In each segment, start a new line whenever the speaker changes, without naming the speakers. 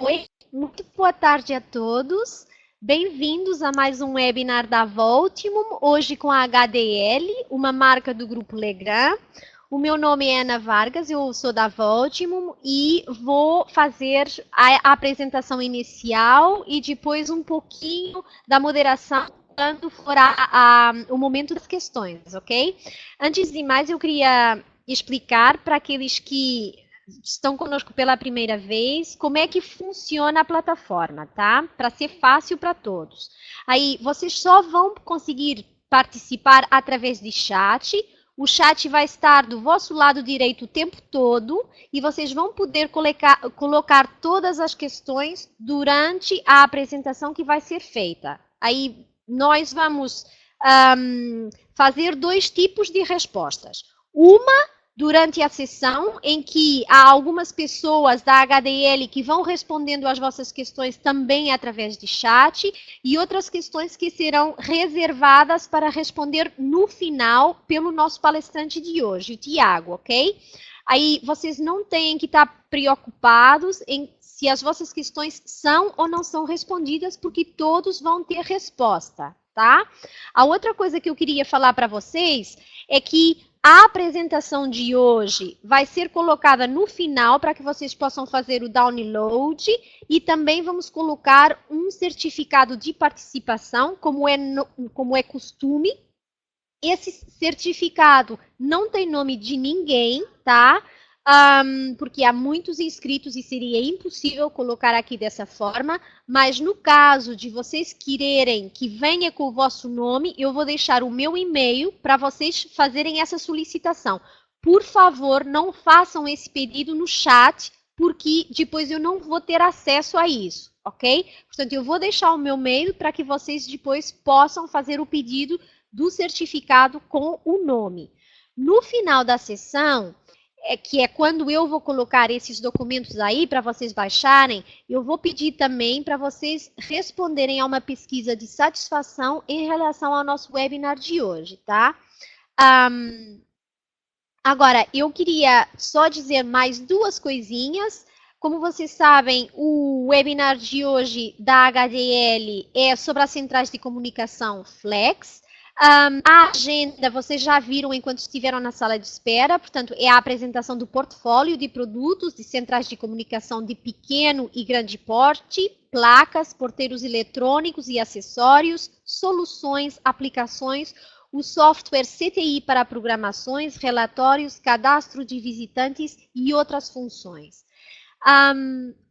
Oi, muito boa tarde a todos. Bem-vindos a mais um webinar da Voltimum, hoje com a HDL, uma marca do Grupo Legrand. O meu nome é Ana Vargas, eu sou da Voltimum e vou fazer a apresentação inicial e depois um pouquinho da moderação quando for o momento das questões, ok? Antes de mais, eu queria explicar para aqueles que estão conosco pela primeira vez, como é que funciona a plataforma, tá? Para ser fácil para todos. Aí, vocês só vão conseguir participar através de chat. O chat vai estar do vosso lado direito o tempo todo e vocês vão poder colocar todas as questões durante a apresentação que vai ser feita. Aí, nós vamos fazer dois tipos de respostas. Uma durante a sessão, em que há algumas pessoas da HDL que vão respondendo às vossas questões também através de chat, e outras questões que serão reservadas para responder no final pelo nosso palestrante de hoje, o Tiago, ok? Aí vocês não têm que estar preocupados em se as vossas questões são ou não são respondidas, porque todos vão ter resposta, tá? A outra coisa que eu queria falar para vocês é que a apresentação de hoje vai ser colocada no final para que vocês possam fazer o download e também vamos colocar um certificado de participação, como é costume. Esse certificado não tem nome de ninguém, tá? Porque há muitos inscritos e seria impossível colocar aqui dessa forma, mas no caso de vocês quererem que venha com o vosso nome, eu vou deixar o meu e-mail para vocês fazerem essa solicitação. Por favor, não façam esse pedido no chat, porque depois eu não vou ter acesso a isso, ok? Portanto, eu vou deixar o meu e-mail para que vocês depois possam fazer o pedido do certificado com o nome. No final da sessão, que é quando eu vou colocar esses documentos aí para vocês baixarem, eu vou pedir também para vocês responderem a uma pesquisa de satisfação em relação ao nosso webinar de hoje, tá? Agora, eu queria só dizer mais duas coisinhas. Como vocês sabem, o webinar de hoje da HDL é sobre as centrais de comunicação Flex. A agenda vocês já viram enquanto estiveram na sala de espera, portanto, é a apresentação do portfólio de produtos de centrais de comunicação de pequeno e grande porte, placas, porteiros eletrônicos e acessórios, soluções, aplicações, o software CTI para programações, relatórios, cadastro de visitantes e outras funções.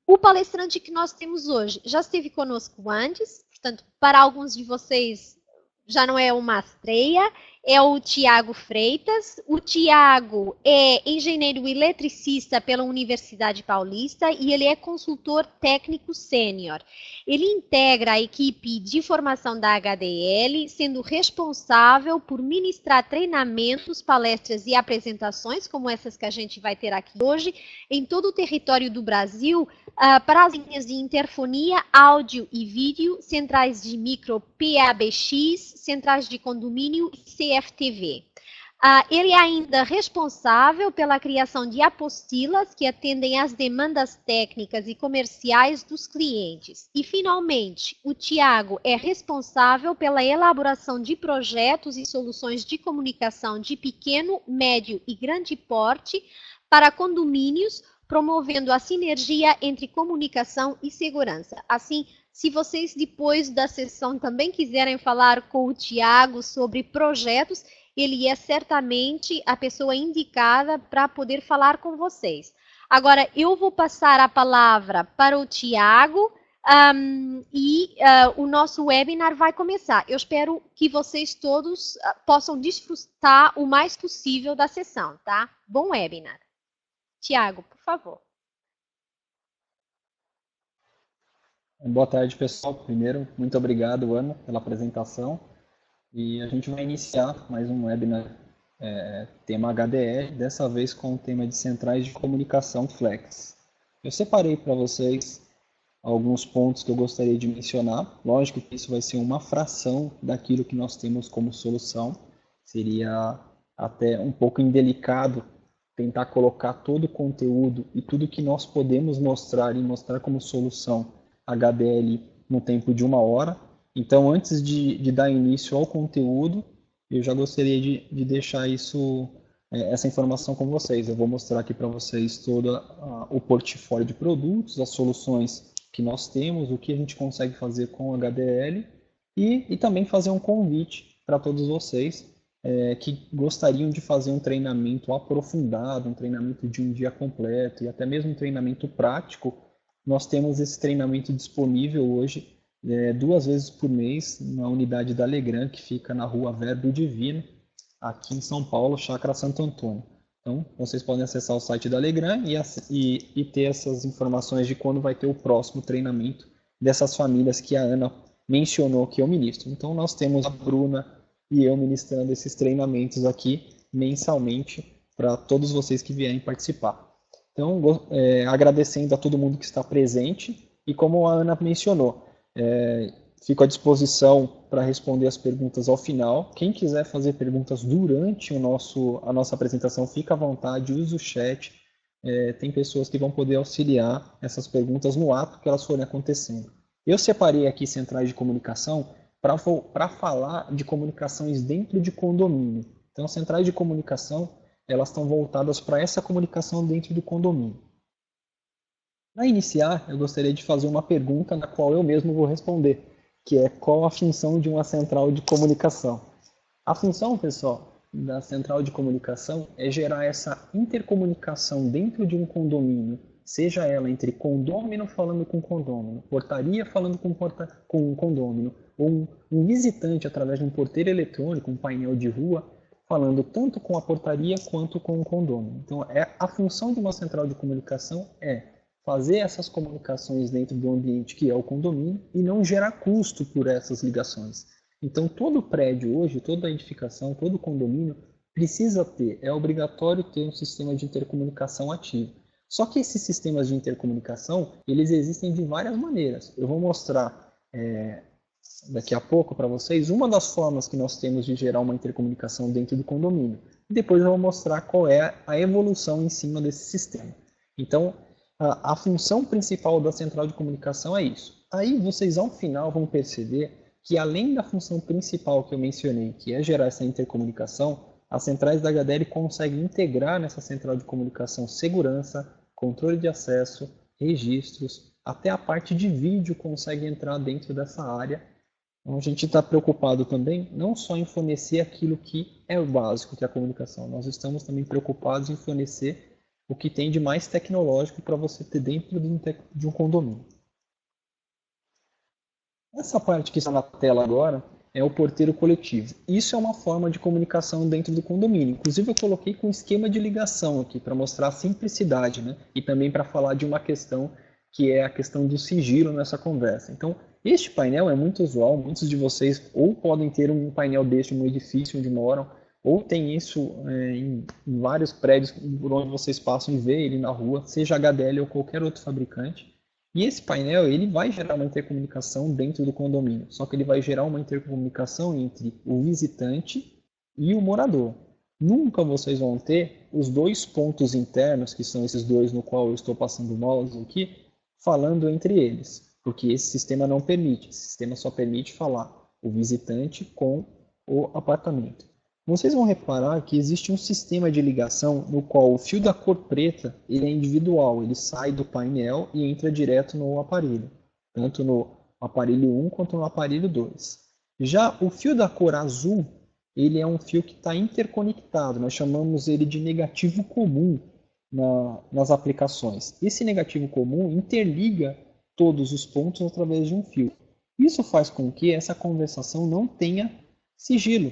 O palestrante que nós temos hoje já esteve conosco antes, portanto, para alguns de vocês já não é uma estreia, é o Tiago Freitas. O Tiago é engenheiro eletricista pela Universidade Paulista e ele é consultor técnico sênior. Ele integra a equipe de formação da HDL, sendo responsável por ministrar treinamentos, palestras e apresentações, como essas que a gente vai ter aqui hoje, em todo o território do Brasil, para as linhas de interfonia, áudio e vídeo, centrais de micro PABX, centrais de condomínio e CFTV. Ele é ainda responsável pela criação de apostilas que atendem às demandas técnicas e comerciais dos clientes. E, finalmente, o Tiago é responsável pela elaboração de projetos e soluções de comunicação de pequeno, médio e grande porte para condomínios, promovendo a sinergia entre comunicação e segurança. Assim, se vocês depois da sessão também quiserem falar com o Tiago sobre projetos, ele é certamente a pessoa indicada para poder falar com vocês. Agora, eu vou passar a palavra para o Tiago o nosso webinar vai começar. Eu espero que vocês todos possam desfrutar o mais possível da sessão, tá? Bom webinar. Tiago, por favor.
Boa tarde, pessoal. Primeiro, muito obrigado, Ana, pela apresentação. E a gente vai iniciar mais um webinar tema HDR, dessa vez com o tema de centrais de comunicação Flex. Eu separei para vocês alguns pontos que eu gostaria de mencionar. Lógico que isso vai ser uma fração daquilo que nós temos como solução. Seria até um pouco indelicado tentar colocar todo o conteúdo e tudo que nós podemos mostrar e mostrar como solução HDL no tempo de 1 hora. Então, antes de dar início ao conteúdo, eu já gostaria de deixar essa informação com vocês. Eu vou mostrar aqui para vocês todo o portfólio de produtos, as soluções que nós temos, o que a gente consegue fazer com o HDL e também fazer um convite para todos vocês que gostariam de fazer um treinamento aprofundado, um treinamento de um dia completo e até mesmo um treinamento prático. Nós temos esse treinamento disponível hoje 2 vezes por mês na unidade da Legrand, que fica na rua Verbo Divino, aqui em São Paulo, Chácara Santo Antônio. Então, vocês podem acessar o site da Legrand e ter essas informações de quando vai ter o próximo treinamento dessas famílias que a Ana mencionou que eu ministro. Então, nós temos a Bruna e eu ministrando esses treinamentos aqui mensalmente para todos vocês que vierem participar. Então, agradecendo a todo mundo que está presente e como a Ana mencionou, fico à disposição para responder as perguntas ao final. Quem quiser fazer perguntas durante a nossa apresentação, fica à vontade, use o chat. Tem pessoas que vão poder auxiliar essas perguntas no ato que elas forem acontecendo. Eu separei aqui centrais de comunicação para falar de comunicações dentro de condomínio. Então, as centrais de comunicação, elas estão voltadas para essa comunicação dentro do condomínio. Para iniciar, eu gostaria de fazer uma pergunta na qual eu mesmo vou responder, que é qual a função de uma central de comunicação. A função, pessoal, da central de comunicação é gerar essa intercomunicação dentro de um condomínio, seja ela entre condômino falando com condômino, portaria falando com condômino, ou um visitante através de um porteiro eletrônico, um painel de rua, falando tanto com a portaria quanto com o condômino. Então, a função de uma central de comunicação é fazer essas comunicações dentro do ambiente que é o condomínio e não gerar custo por essas ligações. Então, todo prédio hoje, toda edificação, todo condomínio precisa ter, é obrigatório ter um sistema de intercomunicação ativo. Só que esses sistemas de intercomunicação, eles existem de várias maneiras. Eu vou mostrar daqui a pouco para vocês uma das formas que nós temos de gerar uma intercomunicação dentro do condomínio. E depois eu vou mostrar qual é a evolução em cima desse sistema. Então, a função principal da central de comunicação é isso. Aí vocês ao final vão perceber que além da função principal que eu mencionei, que é gerar essa intercomunicação, as centrais da HDL conseguem integrar nessa central de comunicação segurança, controle de acesso, registros, até a parte de vídeo consegue entrar dentro dessa área. Então a gente está preocupado também não só em fornecer aquilo que é o básico, que é a comunicação, nós estamos também preocupados em fornecer o que tem de mais tecnológico para você ter dentro de um condomínio. Essa parte que está na tela agora é o porteiro coletivo. Isso é uma forma de comunicação dentro do condomínio. Inclusive eu coloquei com esquema de ligação aqui para mostrar a simplicidade, né? E também para falar de uma questão que é a questão do sigilo nessa conversa. Então, este painel é muito usual. Muitos de vocês ou podem ter um painel deste no edifício onde moram, ou tem isso em vários prédios por onde vocês passam e vê ele na rua, seja HDL ou qualquer outro fabricante. E esse painel ele vai gerar uma intercomunicação dentro do condomínio, só que ele vai gerar uma intercomunicação entre o visitante e o morador. Nunca vocês vão ter os dois pontos internos, que são esses dois no qual eu estou passando o mouse aqui, falando entre eles, porque esse sistema não permite, esse sistema só permite falar o visitante com o apartamento. Vocês vão reparar que existe um sistema de ligação no qual o fio da cor preta ele é individual, ele sai do painel e entra direto no aparelho, tanto no aparelho 1 quanto no aparelho 2. Já o fio da cor azul, ele é um fio que está interconectado, nós chamamos ele de negativo comum nas aplicações. Esse negativo comum interliga todos os pontos através de um fio. Isso faz com que essa conversação não tenha sigilo.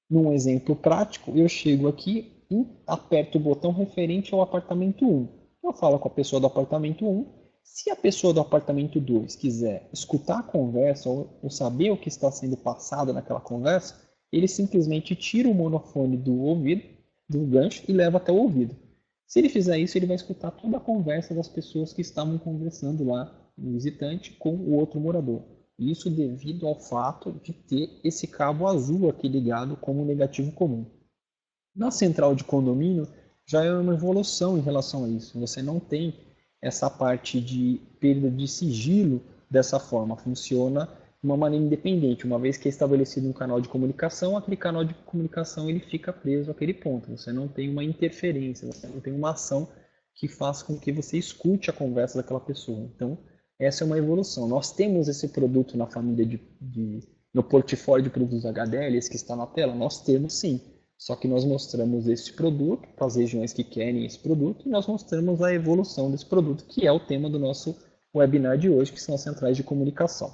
Num exemplo prático, eu chego aqui e aperto o botão referente ao apartamento 1. Eu falo com a pessoa do apartamento 1. Se a pessoa do apartamento 2 quiser escutar a conversa ou saber o que está sendo passado naquela conversa, ele simplesmente tira o monofone do ouvido, do gancho, e leva até o ouvido. Se ele fizer isso, ele vai escutar toda a conversa das pessoas que estavam conversando lá, o visitante com o outro morador. Isso devido ao fato de ter esse cabo azul aqui ligado como negativo comum. Na central de condomínio, já é uma evolução em relação a isso. Você não tem essa parte de perda de sigilo dessa forma. Funciona de uma maneira independente. Uma vez que é estabelecido um canal de comunicação, aquele canal de comunicação ele fica preso àquele ponto. Você não tem uma interferência, você não tem uma ação que faça com que você escute a conversa daquela pessoa. Então, essa é uma evolução. Nós temos esse produto na família no portfólio de produtos HDL, esse que está na tela, nós temos sim. Só que nós mostramos esse produto para as regiões que querem esse produto e nós mostramos a evolução desse produto, que é o tema do nosso webinar de hoje, que são as centrais de comunicação.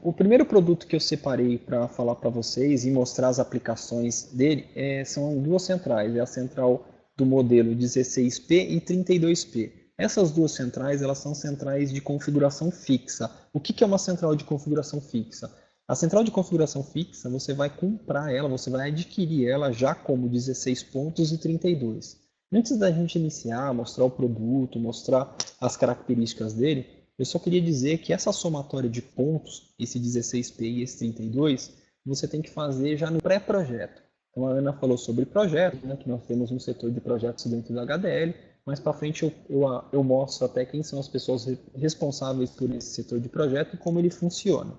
O primeiro produto que eu separei para falar para vocês e mostrar as aplicações dele são duas centrais. É a central do modelo 16P e 32P. Essas duas centrais elas são centrais de configuração fixa. O que é uma central de configuração fixa? A central de configuração fixa, você vai comprar ela, você vai adquirir ela já como 16 pontos e 32. Antes da gente iniciar, mostrar o produto, mostrar as características dele, eu só queria dizer que essa somatória de pontos, esse 16P e esse 32, você tem que fazer já no pré-projeto. Então a Ana falou sobre projetos, né, que nós temos um setor de projetos dentro do HDL, mas para frente eu mostro até quem são as pessoas responsáveis por esse setor de projeto e como ele funciona.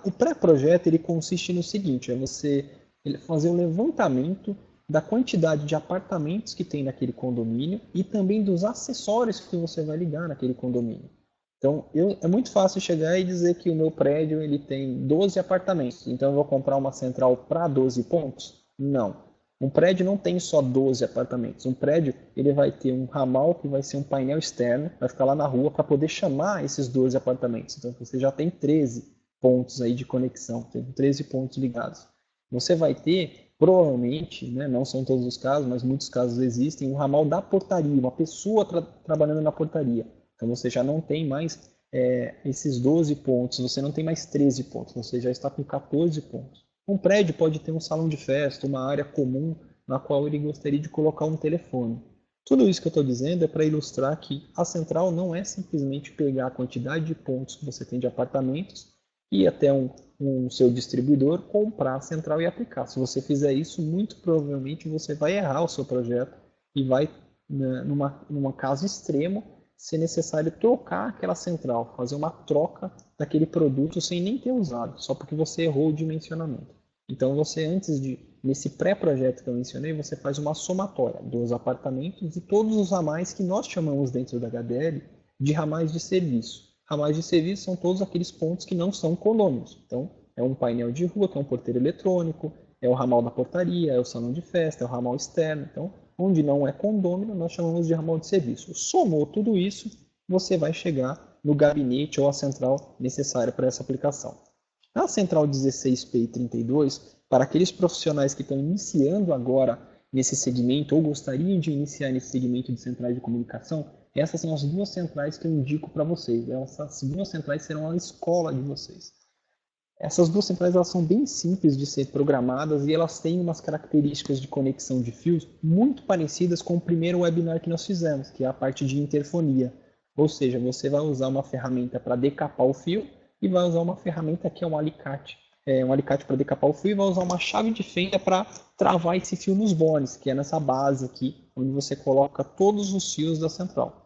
O pré-projeto ele consiste no seguinte, é você fazer um levantamento da quantidade de apartamentos que tem naquele condomínio e também dos acessórios que você vai ligar naquele condomínio. Então, é muito fácil chegar e dizer que o meu prédio ele tem 12 apartamentos, então eu vou comprar uma central para 12 pontos? Não. Um prédio não tem só 12 apartamentos. Um prédio ele vai ter um ramal que vai ser um painel externo, vai ficar lá na rua para poder chamar esses 12 apartamentos. Então, você já tem 13 pontos aí de conexão, tem 13 pontos ligados. Você vai ter, provavelmente, né, não são todos os casos, mas muitos casos existem, um ramal da portaria, uma pessoa trabalhando na portaria. Então você já não tem mais esses 12 pontos, você não tem mais 13 pontos, você já está com 14 pontos. Um prédio pode ter um salão de festa, uma área comum na qual ele gostaria de colocar um telefone. Tudo isso que eu estou dizendo é para ilustrar que a central não é simplesmente pegar a quantidade de pontos que você tem de apartamentos e até um seu distribuidor, comprar a central e aplicar. Se você fizer isso, muito provavelmente você vai errar o seu projeto e vai, numa caso extremo, ser necessário trocar aquela central, fazer uma troca daquele produto sem nem ter usado, só porque você errou o dimensionamento. Então você, nesse pré-projeto que eu mencionei, você faz uma somatória dos apartamentos e todos os ramais que nós chamamos dentro da HDL de ramais de serviço. Ramais de serviço são todos aqueles pontos que não são condôminos. Então, é um painel de rua, que é um porteiro eletrônico, é o ramal da portaria, é o salão de festa, é o ramal externo. Então, onde não é condômino, nós chamamos de ramal de serviço. Somou tudo isso, você vai chegar no gabinete ou a central necessária para essa aplicação. A central 16P e 32, para aqueles profissionais que estão iniciando agora nesse segmento ou gostariam de iniciar nesse segmento de centrais de comunicação, essas são as duas centrais que eu indico para vocês. Essas duas centrais serão a escola de vocês. Essas duas centrais elas são bem simples de ser programadas e elas têm umas características de conexão de fios muito parecidas com o primeiro webinar que nós fizemos, que é a parte de interfonia. Ou seja, você vai usar uma ferramenta para decapar o fio e vai usar uma ferramenta que é um alicate para decapar o fio e vai usar uma chave de fenda para travar esse fio nos bones, que é nessa base aqui, onde você coloca todos os fios da central.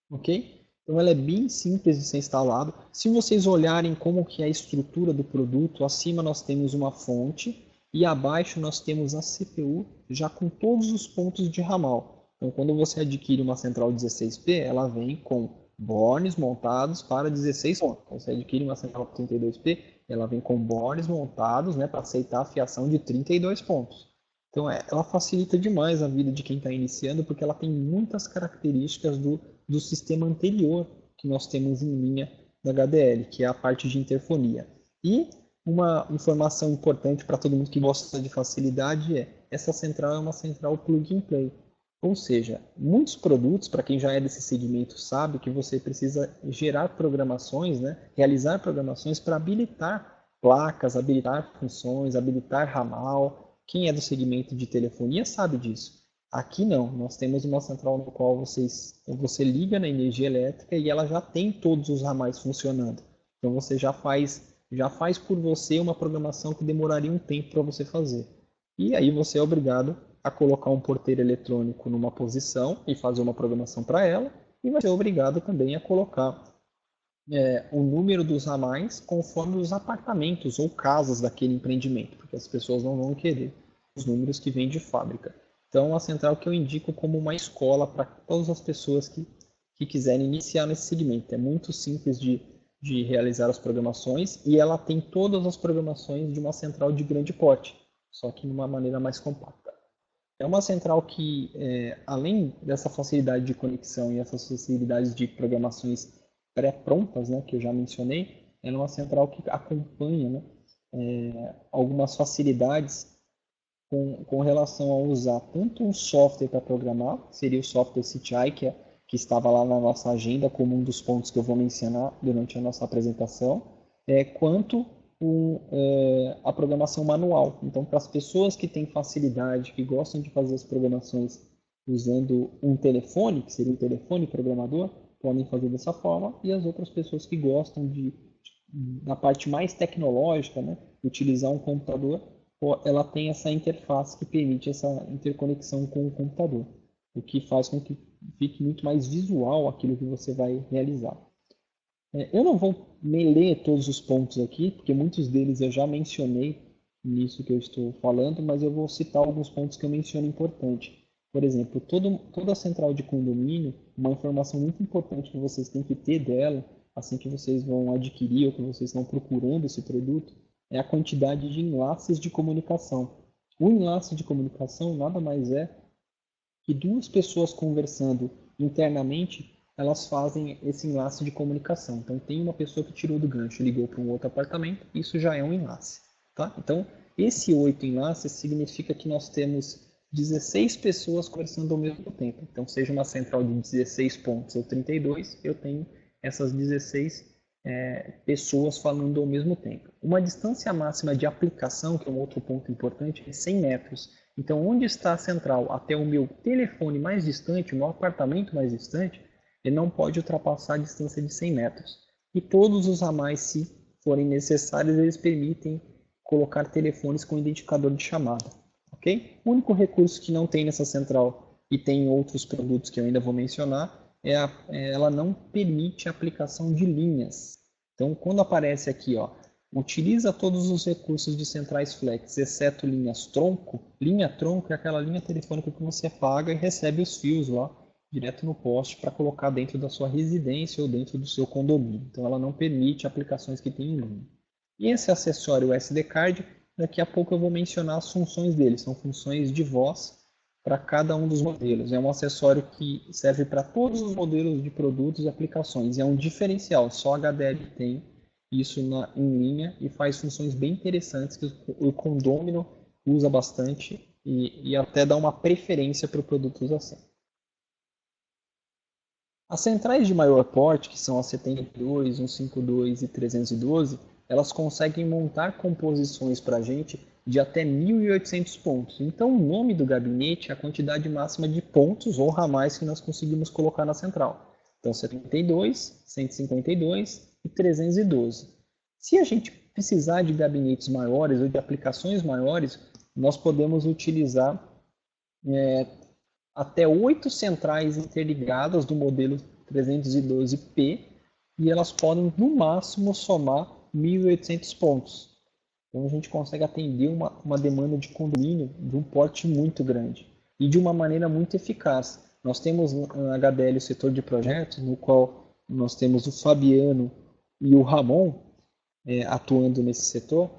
Ok? Então ela é bem simples de ser instalado. Se vocês olharem como que é a estrutura do produto, acima nós temos uma fonte e abaixo nós temos a CPU já com todos os pontos de ramal. Então quando você adquire uma central 16P, ela vem com bornes montados para 16 pontos. Quando você adquire uma central 32P, ela vem com bornes montados, né, para aceitar a fiação de 32 pontos. Então ela facilita demais a vida de quem está iniciando, porque ela tem muitas características do sistema anterior que nós temos em linha da HDL, que é a parte de interfonia. E uma informação importante para todo mundo que gosta de facilidade essa central é uma central plug and play. Ou seja, muitos produtos, para quem já é desse segmento sabe que você precisa gerar programações, né, realizar programações para habilitar placas, habilitar funções, habilitar ramal. Quem é do segmento de telefonia sabe disso. Aqui não, nós temos uma central no qual você liga na energia elétrica e ela já tem todos os ramais funcionando. Então você já faz por você uma programação que demoraria um tempo para você fazer. E aí você é obrigado a colocar um porteiro eletrônico numa posição e fazer uma programação para ela, e vai ser obrigado também a colocar o número dos ramais conforme os apartamentos ou casas daquele empreendimento, porque as pessoas não vão querer os números que vêm de fábrica. Então, a central que eu indico como uma escola para todas as pessoas que quiserem iniciar nesse segmento. É muito simples de realizar as programações e ela tem todas as programações de uma central de grande porte, só que de uma maneira mais compacta. É uma central que, além dessa facilidade de conexão e essas facilidades de programações pré-prontas, né, que eu já mencionei, ela é uma central que acompanha, né, algumas facilidades com relação a usar tanto um software para programar, seria o software CTI, que estava lá na nossa agenda como um dos pontos que eu vou mencionar durante a nossa apresentação, quanto a programação manual. Então, para as pessoas que têm facilidade, que gostam de fazer as programações usando um telefone, que seria um telefone programador, podem fazer dessa forma, e as outras pessoas que gostam da parte mais tecnológica, né, utilizar um computador, ela tem essa interface que permite essa interconexão com o computador, o que faz com que fique muito mais visual aquilo que você vai realizar. Eu não vou ler todos os pontos aqui, porque muitos deles eu já mencionei nisso que eu estou falando, mas eu vou citar alguns pontos que eu menciono importante. Por exemplo, toda a central de condomínio, uma informação muito importante que vocês têm que ter dela, assim que vocês vão adquirir ou que vocês estão procurando esse produto, é a quantidade de enlaces de comunicação. O enlace de comunicação nada mais é que duas pessoas conversando internamente, elas fazem esse enlace de comunicação. Então, tem uma pessoa que tirou do gancho, ligou para um outro apartamento, isso já é um enlace. Tá? Então, esse 8 enlaces significa que nós temos 16 pessoas conversando ao mesmo tempo. Então, seja uma central de 16 pontos ou 32, eu tenho essas 16 pessoas falando ao mesmo tempo. Uma distância máxima de aplicação, que é um outro ponto importante, é 100 metros. Então, onde está a central até o meu telefone mais distante, o meu apartamento mais distante, ele não pode ultrapassar a distância de 100 metros. E todos os ramais, se forem necessários, eles permitem colocar telefones com identificador de chamada. Okay? O único recurso que não tem nessa central e tem em outros produtos que eu ainda vou mencionar, ela não permite a aplicação de linhas. Então, quando aparece aqui, utiliza todos os recursos de centrais flex, exceto linhas tronco. Linha tronco é aquela linha telefônica que você paga e recebe os fios lá, direto no poste, para colocar dentro da sua residência ou dentro do seu condomínio. Então, ela não permite aplicações que tenham linha. E esse acessório SD Card, daqui a pouco eu vou mencionar as funções dele. São funções de voz para cada um dos modelos. É um acessório que serve para todos os modelos de produtos e aplicações. É um diferencial, só a HDL tem isso em linha e faz funções bem interessantes que o condômino usa bastante e até dá uma preferência para produtos assim. As centrais de maior porte, que são a 72, 152 e 312, elas conseguem montar composições para a gente de até 1.800 pontos. Então, o nome do gabinete é a quantidade máxima de pontos ou ramais que nós conseguimos colocar na central. Então, 72, 152 e 312. Se a gente precisar de gabinetes maiores ou de aplicações maiores, nós podemos utilizar até 8 centrais interligadas do modelo 312P e elas podem, no máximo, somar 1.800 pontos. Então, a gente consegue atender uma demanda de condomínio de um porte muito grande e de uma maneira muito eficaz. Nós temos na HDL o setor de projetos, no qual nós temos o Fabiano e o Ramon atuando nesse setor.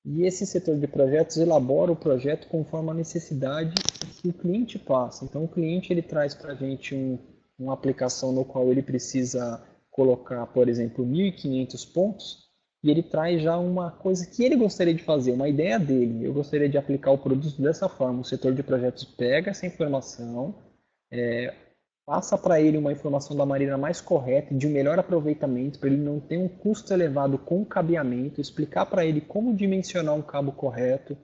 E esse setor de projetos elabora o projeto conforme a necessidade que o cliente passa. Então, o cliente ele traz para a gente uma aplicação no qual ele precisa colocar, por exemplo, 1.500 pontos, e ele traz já uma coisa que ele gostaria de fazer, uma ideia dele. Eu gostaria de aplicar o produto dessa forma. O setor de projetos pega essa informação, passa para ele uma informação da maneira mais correta, de um melhor aproveitamento, para ele não ter um custo elevado com cabeamento, explicar para ele como dimensionar um cabo correto.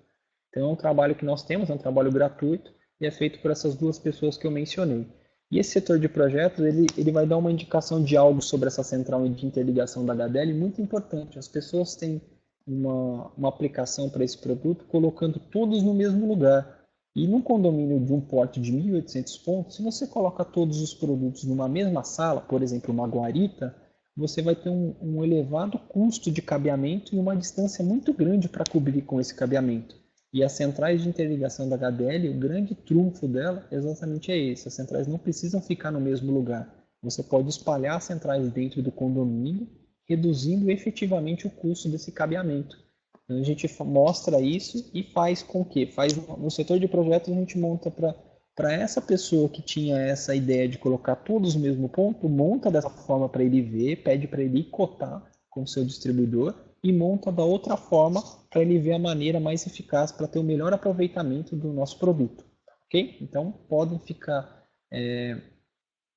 Então, é um trabalho que nós temos, é um trabalho gratuito e é feito por essas duas pessoas que eu mencionei. E esse setor de projetos, ele vai dar uma indicação de algo sobre essa central de interligação da HDL muito importante. As pessoas têm uma aplicação para esse produto colocando todos no mesmo lugar. E num condomínio de um porte de 1.800 pontos, se você coloca todos os produtos numa mesma sala, por exemplo, uma guarita, você vai ter um elevado custo de cabeamento e uma distância muito grande para cobrir com esse cabeamento. E as centrais de interligação da HDL, o grande trunfo dela exatamente é esse. As centrais não precisam ficar no mesmo lugar. Você pode espalhar as centrais dentro do condomínio, reduzindo efetivamente o custo desse cabeamento. Então, a gente mostra isso e faz com que, no setor de projetos, a gente monta para essa pessoa que tinha essa ideia de colocar todos no mesmo ponto, monta dessa forma para ele ver, pede para ele cotar com o seu distribuidor e monta da outra forma para ele ver a maneira mais eficaz para ter o melhor aproveitamento do nosso produto. Ok? Então,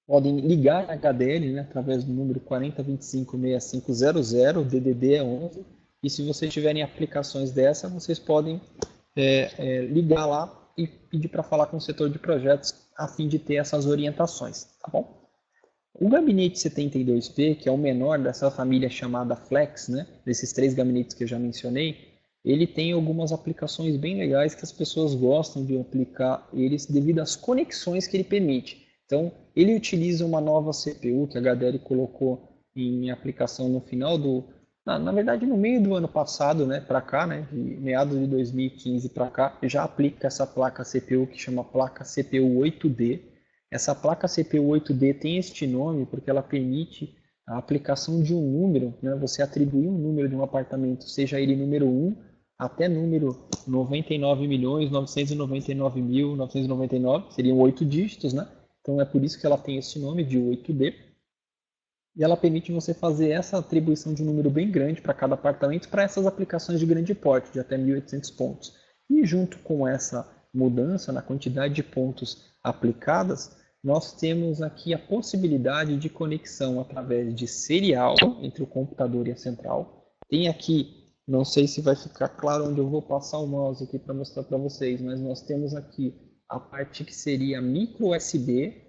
podem ligar a HDL, né, através do número 40256500, o DDD é 11, e se vocês tiverem aplicações dessa, vocês podem ligar lá e pedir para falar com o setor de projetos a fim de ter essas orientações, tá bom? O gabinete 72P, que é o menor dessa família chamada Flex, né, desses 3 gabinetes que eu já mencionei, ele tem algumas aplicações bem legais que as pessoas gostam de aplicar eles devido às conexões que ele permite. Então, ele utiliza uma nova CPU que a HDL colocou em aplicação no final na verdade, no meio do ano passado, né, para cá, né, de meados de 2015 para cá, já aplica essa placa CPU que chama placa CPU 8D. Essa placa CPU 8D tem este nome porque ela permite a aplicação de um número, né, você atribuir um número de um apartamento, seja ele número 1 até número 99.999.999, seriam 8 dígitos, né? Então é por isso que ela tem esse nome de 8D. E ela permite você fazer essa atribuição de um número bem grande para cada apartamento para essas aplicações de grande porte, de até 1.800 pontos. E junto com essa mudança na quantidade de pontos aplicadas, nós temos aqui a possibilidade de conexão através de serial entre o computador e a central. Tem aqui, não sei se vai ficar claro onde eu vou passar o mouse aqui para mostrar para vocês, mas nós temos aqui a parte que seria micro USB,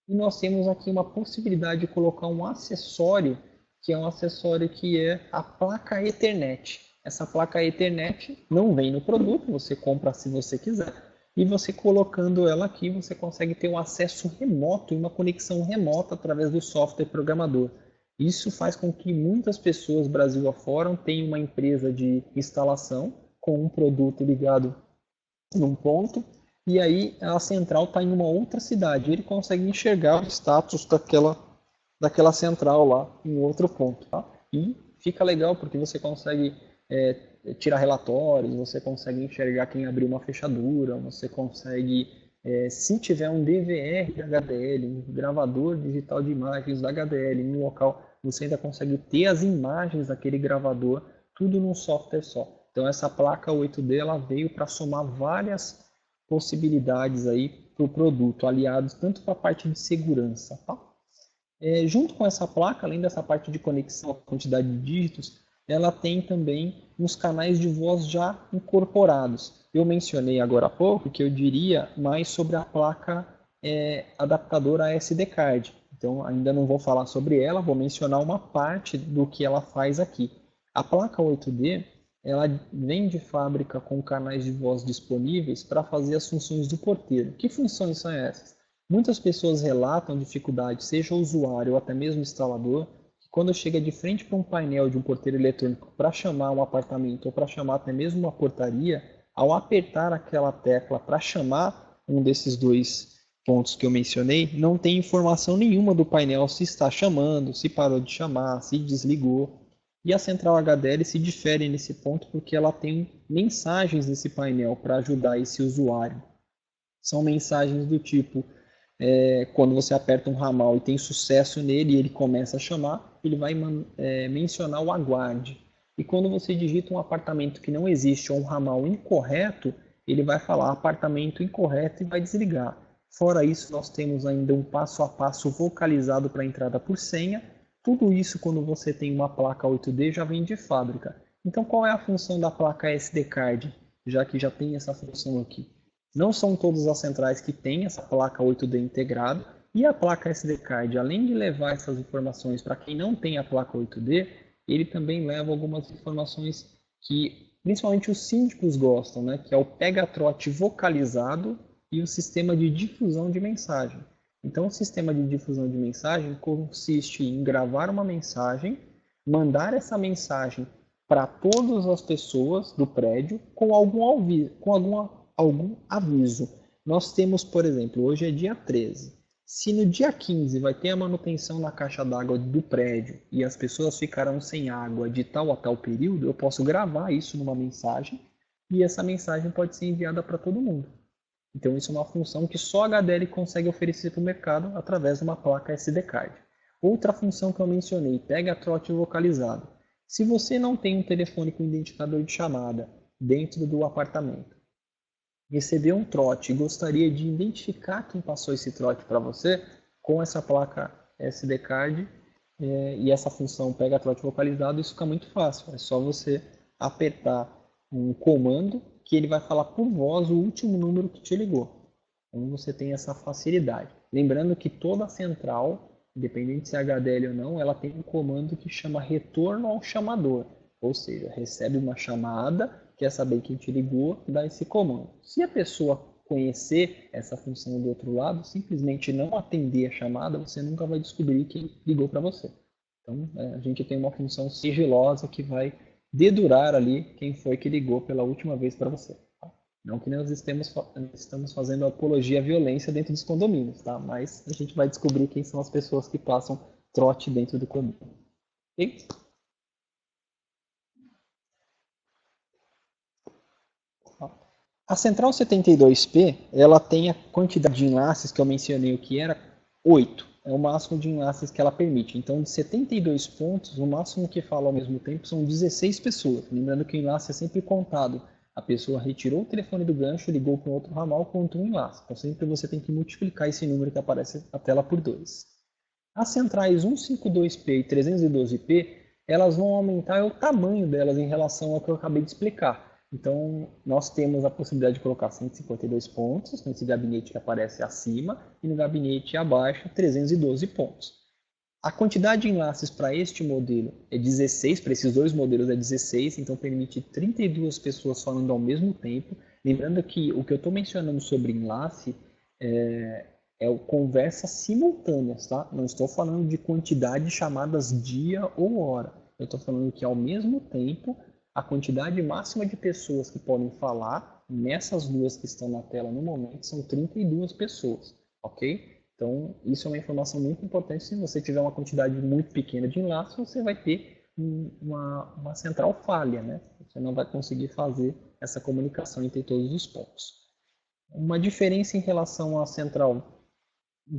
e nós temos aqui uma possibilidade de colocar um acessório, que é um acessório que é a placa Ethernet. Essa placa Ethernet não vem no produto, você compra se você quiser. E você colocando ela aqui, você consegue ter um acesso remoto e uma conexão remota através do software programador. Isso faz com que muitas pessoas, Brasil afora, tenham uma empresa de instalação com um produto ligado num ponto, e aí a central está em uma outra cidade. Ele consegue enxergar o status daquela central lá em outro ponto. Tá? E fica legal porque você consegue tirar relatórios, você consegue enxergar quem abriu uma fechadura, você consegue, se tiver um DVR de HDL, um gravador digital de imagens da HDL no local, você ainda consegue ter as imagens daquele gravador, tudo num software só. Então essa placa 8D ela veio para somar várias possibilidades aí para o produto, aliados tanto para a parte de segurança. Tá? Junto com essa placa, além dessa parte de conexão, a quantidade de dígitos, ela tem também uns canais de voz já incorporados. Eu mencionei agora há pouco que eu diria mais sobre a placa adaptadora SD card. Então, ainda não vou falar sobre ela, vou mencionar uma parte do que ela faz aqui. A placa 8D, ela vem de fábrica com canais de voz disponíveis para fazer as funções do porteiro. Que funções são essas? Muitas pessoas relatam dificuldade, seja o usuário ou até mesmo o instalador, que quando chega de frente para um painel de um porteiro eletrônico para chamar um apartamento ou para chamar até mesmo uma portaria, ao apertar aquela tecla para chamar um desses dois pontos que eu mencionei, não tem informação nenhuma do painel se está chamando, se parou de chamar, se desligou. E a central HDL se difere nesse ponto porque ela tem mensagens nesse painel para ajudar esse usuário. São mensagens do tipo, quando você aperta um ramal e tem sucesso nele e ele começa a chamar, ele vai mencionar o aguarde. E quando você digita um apartamento que não existe ou um ramal incorreto, ele vai falar apartamento incorreto e vai desligar. Fora isso, nós temos ainda um passo a passo vocalizado para entrada por senha. Tudo isso, quando você tem uma placa 8D, já vem de fábrica. Então, qual é a função da placa SD card, já que já tem essa função aqui? Não são todas as centrais que têm essa placa 8D integrada, e a placa SD card, além de levar essas informações para quem não tem a placa 8D, ele também leva algumas informações que principalmente os síndicos gostam, né? Que é o pega-trote vocalizado e o sistema de difusão de mensagem. Então, o sistema de difusão de mensagem consiste em gravar uma mensagem, mandar essa mensagem para todas as pessoas do prédio com algum aviso. Nós temos, por exemplo, hoje é dia 13. Se no dia 15 vai ter a manutenção na caixa d'água do prédio e as pessoas ficarão sem água de tal a tal período, eu posso gravar isso numa mensagem e essa mensagem pode ser enviada para todo mundo. Então isso é uma função que só a HDL consegue oferecer para o mercado através de uma placa SD card. Outra função que eu mencionei, pega-trote vocalizado. Se você não tem um telefone com identificador de chamada dentro do apartamento, recebeu um trote e gostaria de identificar quem passou esse trote para você, com essa placa SD card e essa função pega-trote vocalizado, isso fica muito fácil. É só você apertar um comando que ele vai falar por voz o último número que te ligou. Então você tem essa facilidade. Lembrando que toda central, independente se é HDL ou não, ela tem um comando que chama retorno ao chamador. Ou seja, recebe uma chamada, quer saber quem te ligou, dá esse comando. Se a pessoa conhecer essa função do outro lado, simplesmente não atender a chamada, você nunca vai descobrir quem ligou para você. Então, a gente tem uma função sigilosa que vai dedurar ali quem foi que ligou pela última vez para você. Tá? Não que nós estamos fazendo apologia à violência dentro dos condomínios, tá? Mas a gente vai descobrir quem são as pessoas que passam trote dentro do condomínio. Ok? A central 72P, ela tem a quantidade de enlaces que eu mencionei, o que era 8. É o máximo de enlaces que ela permite. Então, de 72 pontos, o máximo que fala ao mesmo tempo são 16 pessoas. Lembrando que o enlace é sempre contado. A pessoa retirou o telefone do gancho, ligou para um outro ramal, contou um enlace. Então, sempre você tem que multiplicar esse número que aparece na tela por 2. As centrais 152P e 312P, elas vão aumentar o tamanho delas em relação ao que eu acabei de explicar. Então, nós temos a possibilidade de colocar 152 pontos nesse gabinete que aparece acima e no gabinete abaixo 312 pontos. A quantidade de enlaces para este modelo é 16, para esses dois modelos é 16, então permite 32 pessoas falando ao mesmo tempo. Lembrando que o que eu estou mencionando sobre enlace é conversas simultâneas, tá? Não estou falando de quantidade de chamadas dia ou hora. Eu estou falando que ao mesmo tempo a quantidade máxima de pessoas que podem falar nessas duas que estão na tela no momento são 32 pessoas, ok? Então, isso é uma informação muito importante. Se você tiver uma quantidade muito pequena de enlaces, você vai ter uma central falha, né? Você não vai conseguir fazer essa comunicação entre todos os pontos. Uma diferença em relação à central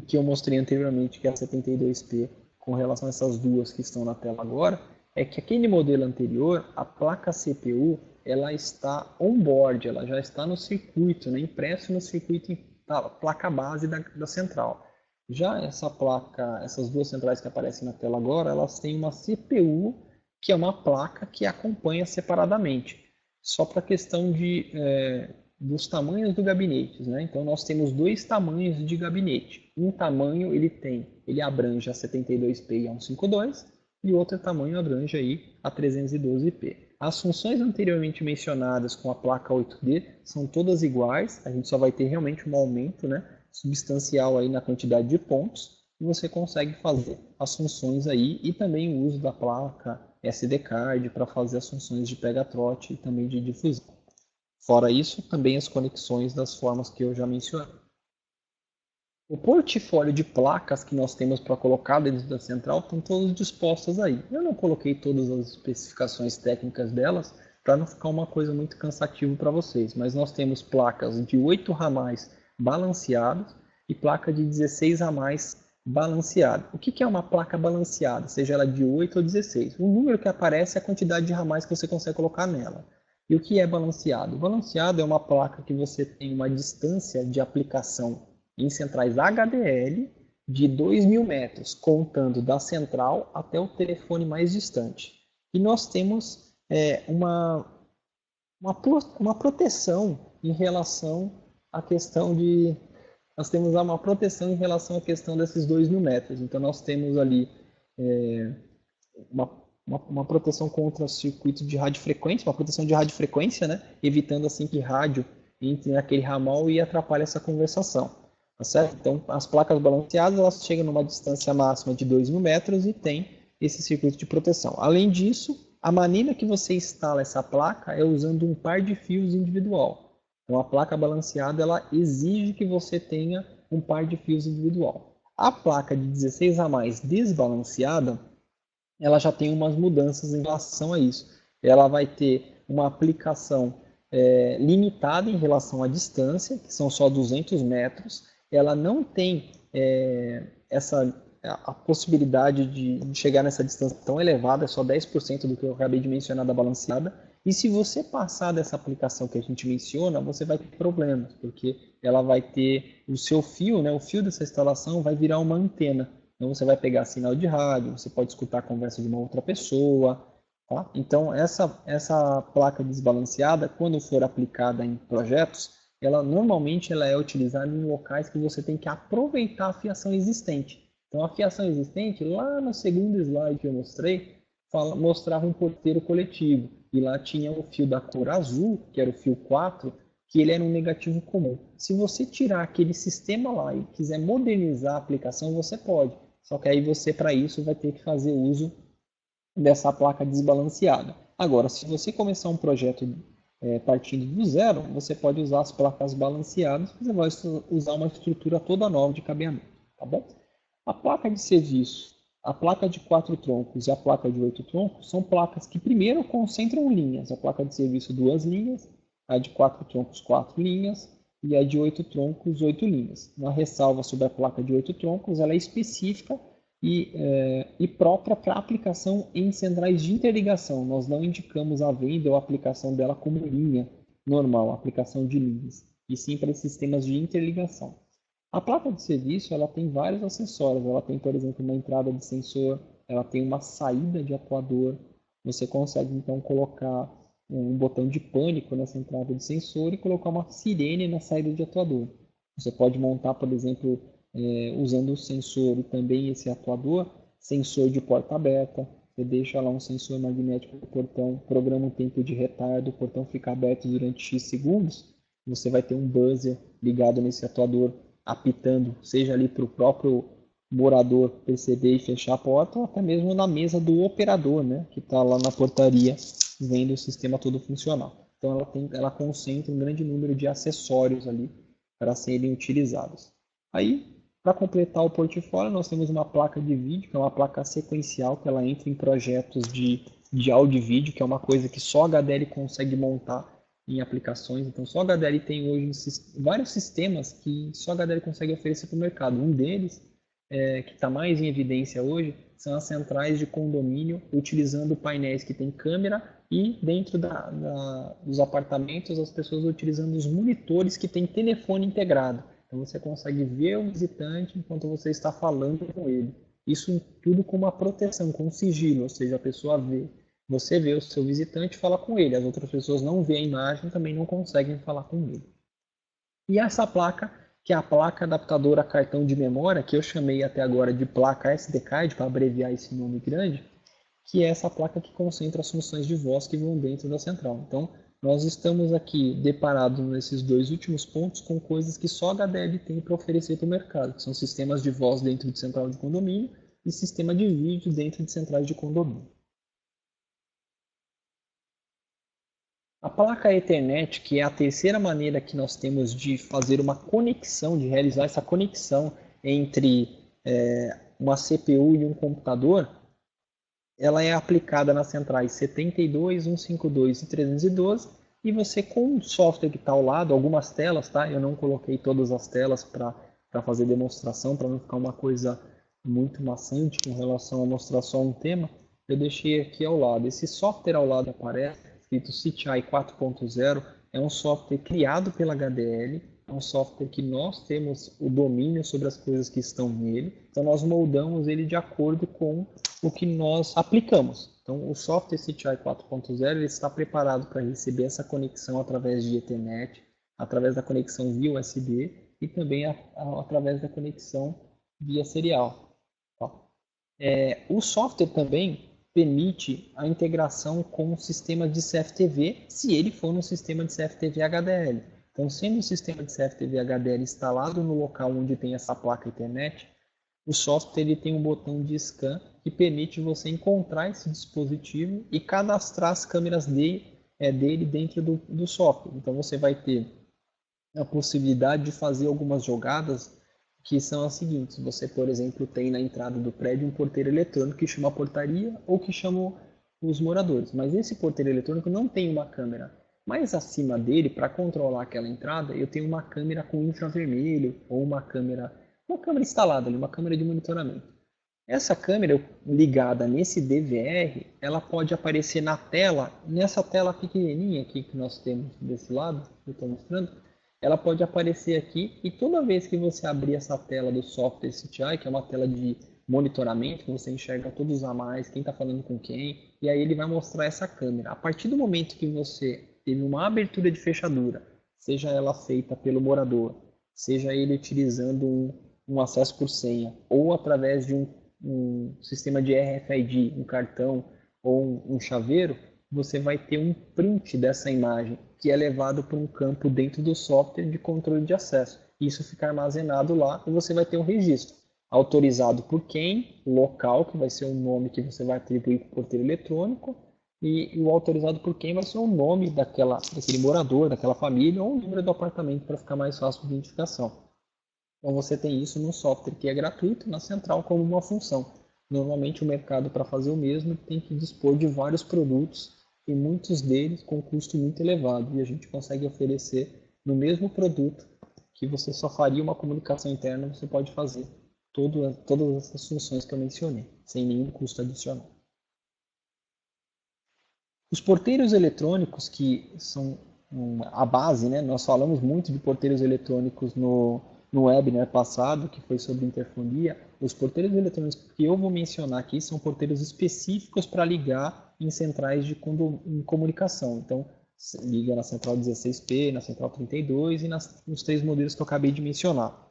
que eu mostrei anteriormente, que é a 72P, com relação a essas duas que estão na tela agora, é que aquele modelo anterior, a placa CPU, ela está on-board, ela já está no circuito, né, impresso no circuito, tá, placa base da central. Já essas duas centrais que aparecem na tela agora, elas têm uma CPU, que é uma placa que acompanha separadamente, só para a questão dos tamanhos do gabinete, né? Então nós temos dois tamanhos de gabinete. Um tamanho ele abrange a 72P e a 152, e outro tamanho abrange aí a 312P. As funções anteriormente mencionadas com a placa 8D são todas iguais, a gente só vai ter realmente um aumento, né, substancial aí na quantidade de pontos, e você consegue fazer as funções aí e também o uso da placa SD card para fazer as funções de pega-trote e também de difusão. Fora isso, também as conexões das formas que eu já mencionei. O portfólio de placas que nós temos para colocar dentro da central estão todas dispostas aí. Eu não coloquei todas as especificações técnicas delas para não ficar uma coisa muito cansativa para vocês, mas nós temos placas de 8 ramais balanceados e placa de 16 ramais balanceada. O que é uma placa balanceada, seja ela de 8 ou 16? O número que aparece é a quantidade de ramais que você consegue colocar nela. E o que é balanceado? Balanceado é uma placa que você tem uma distância de aplicação em centrais HDL de 2.000 metros, contando da central até o telefone mais distante. E nós temos uma proteção em relação à questão de... Nós temos uma proteção em relação à questão desses 2.000 metros. Então nós temos ali uma proteção contra circuito de radiofrequência, uma proteção de radiofrequência, né? Evitando assim que rádio entre naquele ramal e atrapalhe essa conversação. Tá certo? Então, as placas balanceadas elas chegam numa distância máxima de 2.000 metros e tem esse circuito de proteção. Além disso, a maneira que você instala essa placa é usando um par de fios individual. Então, a placa balanceada ela exige que você tenha um par de fios individual. A placa de 16 a mais desbalanceada, ela já tem umas mudanças em relação a isso. Ela vai ter uma aplicação limitada em relação à distância, que são só 200 metros. Ela não tem a possibilidade de chegar nessa distância tão elevada, é só 10% do que eu acabei de mencionar da balanceada. E se você passar dessa aplicação que a gente menciona, você vai ter problemas, porque ela vai ter o seu fio, né, o fio dessa instalação vai virar uma antena. Então você vai pegar sinal de rádio, você pode escutar a conversa de uma outra pessoa. Tá? Então essa placa desbalanceada, quando for aplicada em projetos, normalmente ela é utilizada em locais que você tem que aproveitar a fiação existente. Então a fiação existente, lá no segundo slide que eu mostrei, mostrava um porteiro coletivo. E lá tinha o fio da cor azul, que era o fio 4, que ele era um negativo comum. Se você tirar aquele sistema lá e quiser modernizar a aplicação, você pode. Só que aí você, para isso, vai ter que fazer uso dessa placa desbalanceada. Agora, se você começar um projeto partindo do zero, você pode usar as placas balanceadas, você vai usar uma estrutura toda nova de cabeamento. Tá bom? A placa de serviço, a placa de 4 troncos e a placa de 8 troncos são placas que primeiro concentram linhas. A placa de serviço 2 linhas, a de 4 troncos 4 linhas e a de 8 troncos 8 linhas. Uma ressalva sobre a placa de 8 troncos, ela é específica e própria para aplicação em centrais de interligação. Nós não indicamos a venda ou a aplicação dela como linha normal, aplicação de linhas, e sim para sistemas de interligação. A placa de serviço ela tem vários acessórios. Ela tem, por exemplo, uma entrada de sensor, ela tem uma saída de atuador. Você consegue, então, colocar um botão de pânico nessa entrada de sensor e colocar uma sirene na saída de atuador. Você pode montar, por exemplo, usando o sensor e também esse atuador, sensor de porta aberta. Você deixa lá um sensor magnético no portão, programa o tempo de retardo, o portão fica aberto durante X segundos. Você vai ter um buzzer ligado nesse atuador, apitando, seja ali para o próprio morador perceber e fechar a porta, ou até mesmo na mesa do operador, né, que está lá na portaria, vendo o sistema todo funcionar. Então ela concentra um grande número de acessórios ali para serem utilizados. Aí, para completar o portfólio, nós temos uma placa de vídeo, que é uma placa sequencial, que ela entra em projetos de áudio e vídeo, que é uma coisa que só a HDL consegue montar em aplicações. Então, só a HDL tem hoje vários sistemas que só a HDL consegue oferecer para o mercado. Um deles, que está mais em evidência hoje, são as centrais de condomínio, utilizando painéis que tem câmera e dentro dos apartamentos as pessoas utilizando os monitores que tem telefone integrado. Então, você consegue ver o visitante enquanto você está falando com ele. Isso tudo com uma proteção, com sigilo, ou seja, a pessoa vê. Você vê o seu visitante e fala com ele. As outras pessoas não veem a imagem, também não conseguem falar com ele. E essa placa, que é a placa adaptadora cartão de memória, que eu chamei até agora de placa SD card, para abreviar esse nome grande, que é essa placa que concentra as funções de voz que vão dentro da central. Então, nós estamos aqui deparados nesses dois últimos pontos com coisas que só a HDL tem para oferecer para o mercado, que são sistemas de voz dentro de central de condomínio e sistema de vídeo dentro de centrais de condomínio. A placa Ethernet, que é a terceira maneira que nós temos de fazer uma conexão, de realizar essa conexão entre uma CPU e um computador, ela é aplicada nas centrais 72, 152 e 312, e você com o software que está ao lado, algumas telas, tá? Eu não coloquei todas as telas para fazer demonstração, para não ficar uma coisa muito maçante com relação a mostrar só um tema, eu deixei aqui ao lado. Esse software ao lado aparece, escrito CTI 4.0, é um software criado pela HDL, é um software que nós temos o domínio sobre as coisas que estão nele, então nós moldamos ele de acordo com o que nós aplicamos. Então o software CTI 4.0 ele está preparado para receber essa conexão através de Ethernet, através da conexão via USB e também através da conexão via serial. O software também permite a integração com o sistema de CFTV, se ele for um sistema de CFTV HDL. Então, sendo o sistema de CFTV HDL instalado no local onde tem essa placa Ethernet, o software ele tem um botão de scan que permite você encontrar esse dispositivo e cadastrar as câmeras dele dentro do software. Então, você vai ter a possibilidade de fazer algumas jogadas que são as seguintes. Você, por exemplo, tem na entrada do prédio um porteiro eletrônico que chama a portaria ou que chama os moradores. Mas esse porteiro eletrônico não tem uma câmera. Mais acima dele, para controlar aquela entrada, eu tenho uma câmera com infravermelho ou uma câmera instalada ali, uma câmera de monitoramento. Essa câmera ligada nesse DVR, ela pode aparecer na tela, nessa tela pequenininha aqui que nós temos desse lado, que eu estou mostrando, ela pode aparecer aqui e toda vez que você abrir essa tela do software CTI, que é uma tela de monitoramento, que você enxerga todos a mais, quem está falando com quem, e aí ele vai mostrar essa câmera. A partir do momento que você teve uma abertura de fechadura, seja ela feita pelo morador, seja ele utilizando um acesso por senha, ou através de um sistema de RFID, um cartão ou um chaveiro, você vai ter um print dessa imagem, que é levado para um campo dentro do software de controle de acesso. Isso fica armazenado lá e você vai ter um registro. Autorizado por quem, local, que vai ser o nome que você vai atribuir para o porteiro eletrônico, e o autorizado por quem vai ser o nome daquele morador, daquela família, ou o número do apartamento para ficar mais fácil de identificação. Então você tem isso no software que é gratuito, na central como uma função. Normalmente o mercado para fazer o mesmo tem que dispor de vários produtos e muitos deles com custo muito elevado. E a gente consegue oferecer no mesmo produto que você só faria uma comunicação interna, você pode fazer todas essas funções que eu mencionei, sem nenhum custo adicional. Os porteiros eletrônicos, que são a base, né? Nós falamos muito de porteiros eletrônicos no webinar passado, que foi sobre interfonia. Os porteiros eletrônicos que eu vou mencionar aqui são porteiros específicos para ligar em centrais de comunicação. Então, liga na central 16P, na central 32 e nos 3 modelos que eu acabei de mencionar.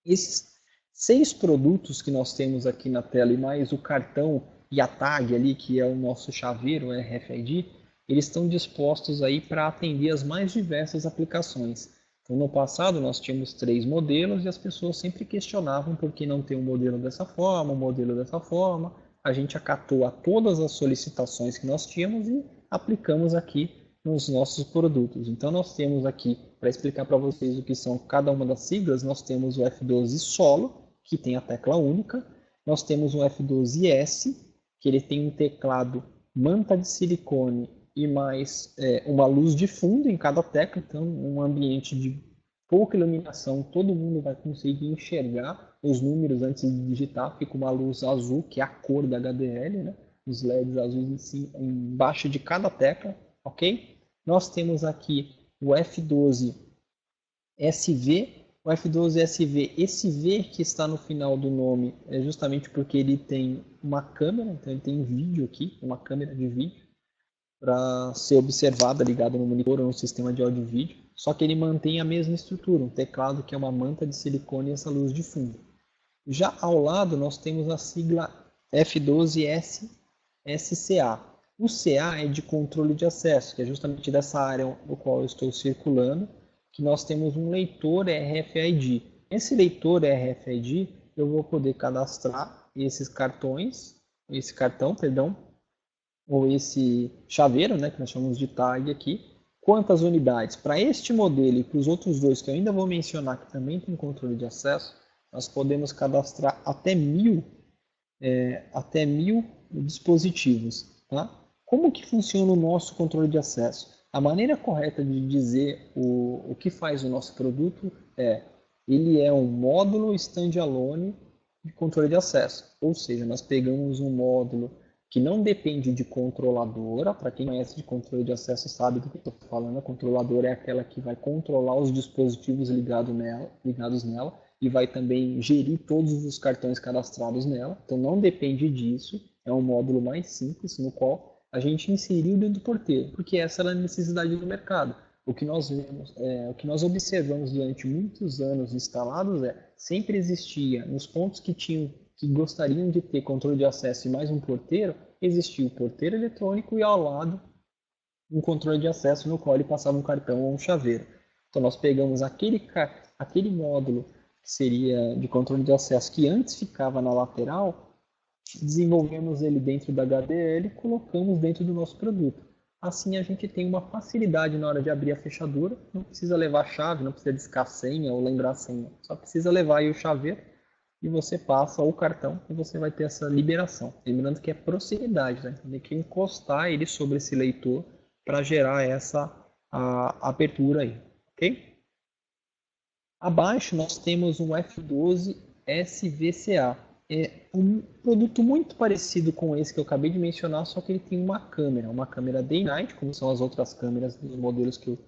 Esses 6 produtos que nós temos aqui na tela e mais o cartão e a tag ali, que é o nosso chaveiro, o RFID, eles estão dispostos aí para atender as mais diversas aplicações. Então, no passado, nós tínhamos 3 modelos e as pessoas sempre questionavam por que não tem um modelo dessa forma, um modelo dessa forma. A gente acatou a todas as solicitações que nós tínhamos e aplicamos aqui nos nossos produtos. Então, nós temos aqui, para explicar para vocês o que são cada uma das siglas, nós temos o F12 Solo, que tem a tecla única. Nós temos o F12S, que ele tem um teclado manta de silicone e mais uma luz de fundo em cada tecla, então um ambiente de pouca iluminação, todo mundo vai conseguir enxergar os números antes de digitar, fica uma luz azul, que é a cor da HDL, né? Os LEDs azuis embaixo de cada tecla, ok? Nós temos aqui o F12SV, o F12SV, esse V que está no final do nome é justamente porque ele tem uma câmera, então ele tem um vídeo aqui, uma câmera de vídeo, para ser observada ligada no monitor ou no sistema de áudio e vídeo, só que ele mantém a mesma estrutura, um teclado que é uma manta de silicone e essa luz de fundo. Já ao lado nós temos a sigla F12SCA. O CA é de controle de acesso, que é justamente dessa área no qual eu estou circulando, que nós temos um leitor RFID. Esse leitor RFID eu vou poder cadastrar esse cartão, ou esse chaveiro, né, que nós chamamos de tag aqui, quantas unidades. Para este modelo e para os outros dois que eu ainda vou mencionar, que também tem controle de acesso, nós podemos cadastrar até 1000 dispositivos. Tá? Como que funciona o nosso controle de acesso? A maneira correta de dizer o que faz o nosso produto ele é um módulo standalone de controle de acesso. Ou seja, nós pegamos um módulo que não depende de controladora. Para quem conhece de controle de acesso sabe do que eu estou falando. A controladora é aquela que vai controlar os dispositivos ligados nela e vai também gerir todos os cartões cadastrados nela. Então não depende disso, é um módulo mais simples no qual a gente inseriu dentro do porteiro, porque essa era a necessidade do mercado. O que nós observamos durante muitos anos instalados sempre existia nos pontos que gostariam de ter controle de acesso e mais um porteiro, existia o porteiro eletrônico e ao lado um controle de acesso no qual ele passava um cartão ou um chaveiro. Então nós pegamos aquele módulo que seria de controle de acesso que antes ficava na lateral, desenvolvemos ele dentro da HDL e colocamos dentro do nosso produto. Assim a gente tem uma facilidade na hora de abrir a fechadura, não precisa levar a chave, não precisa discar a senha ou lembrar a senha, só precisa levar aí o chaveiro e você passa o cartão e você vai ter essa liberação. Lembrando que é proximidade, né? Tem que encostar ele sobre esse leitor para gerar essa abertura aí, ok? Abaixo nós temos um F12 SVCA. É um produto muito parecido com esse que eu acabei de mencionar, só que ele tem uma câmera day night, como são as outras câmeras dos modelos que eu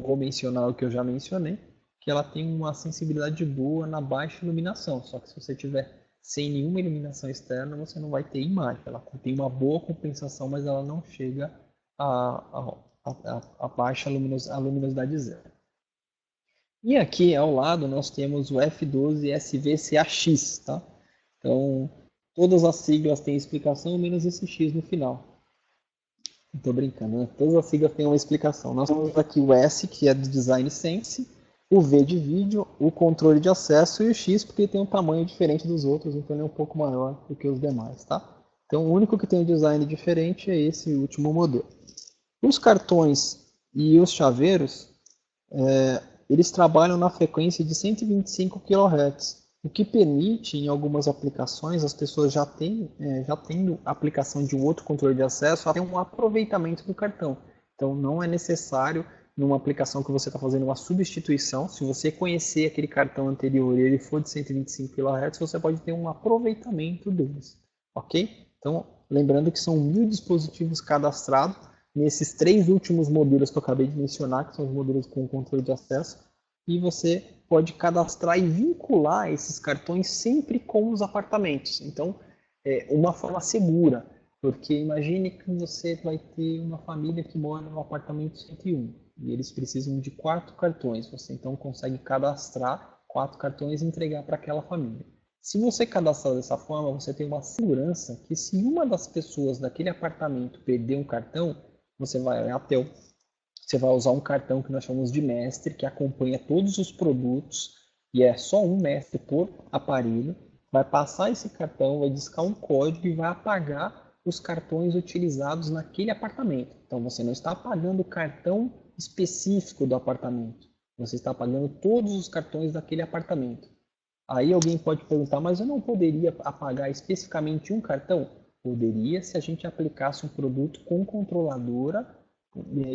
vou mencionar, o que eu já mencionei, que ela tem uma sensibilidade boa na baixa iluminação, só que se você tiver sem nenhuma iluminação externa, você não vai ter imagem. Ela tem uma boa compensação, mas ela não chega a baixa luminosidade zero. E aqui ao lado nós temos o F12 SVCAX, tá? Então, todas as siglas têm explicação, menos esse X no final. Não tô brincando, né? Todas as siglas têm uma explicação. Nós temos aqui o S, que é do Design Sense, o V de vídeo, o controle de acesso e o X, porque ele tem um tamanho diferente dos outros, então ele é um pouco maior do que os demais, tá? Então, o único que tem um design diferente é esse último modelo. Os cartões e os chaveiros, eles trabalham na frequência de 125 kHz, o que permite, em algumas aplicações, as pessoas já tendo aplicação de um outro controle de acesso, ter um aproveitamento do cartão. Então, não é necessário, numa aplicação que você está fazendo uma substituição, se você conhecer aquele cartão anterior e ele for de 125 kHz, você pode ter um aproveitamento deles, ok? Então, lembrando que são 1000 dispositivos cadastrados nesses 3 últimos modelos que eu acabei de mencionar, que são os modelos com controle de acesso, e você pode cadastrar e vincular esses cartões sempre com os apartamentos. Então, é uma forma segura, porque imagine que você vai ter uma família que mora no apartamento 101 e eles precisam de 4 cartões. Você então consegue cadastrar 4 cartões e entregar para aquela família. Se você cadastrar dessa forma, você tem uma segurança que se uma das pessoas daquele apartamento perder um cartão, você vai usar um cartão que nós chamamos de mestre, que acompanha todos os produtos, e é só um mestre por aparelho, vai passar esse cartão, vai discar um código e vai apagar os cartões utilizados naquele apartamento. Então você não está apagando o cartão específico do apartamento, você está apagando todos os cartões daquele apartamento. Aí alguém pode perguntar, mas eu não poderia apagar especificamente um cartão? Poderia se a gente aplicasse um produto com controladora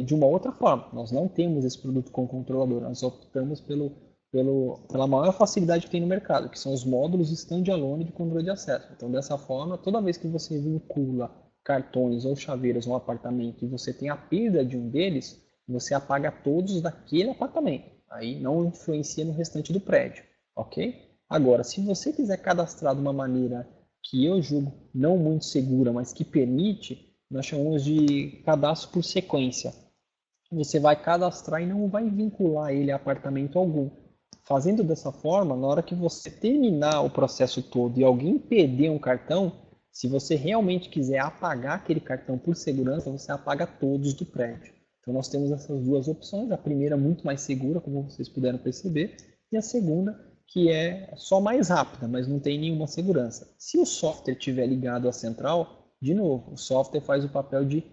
de uma outra forma. Nós não temos esse produto com controladora, nós optamos pela maior facilidade que tem no mercado, que são os módulos standalone de controle de acesso. Então, dessa forma, toda vez que você vincula cartões ou chaveiros a um apartamento e você tem a perda de um deles, você apaga todos daquele apartamento. Aí não influencia no restante do prédio, ok? Agora, se você quiser cadastrar de uma maneira que eu julgo não muito segura, mas que permite, nós chamamos de cadastro por sequência. Você vai cadastrar e não vai vincular ele a apartamento algum. Fazendo dessa forma, na hora que você terminar o processo todo e alguém perder um cartão, se você realmente quiser apagar aquele cartão por segurança, você apaga todos do prédio. Então nós temos essas duas opções, a primeira muito mais segura, como vocês puderam perceber, e a segunda que é só mais rápida, mas não tem nenhuma segurança. Se o software estiver ligado à central, de novo, o software faz o papel de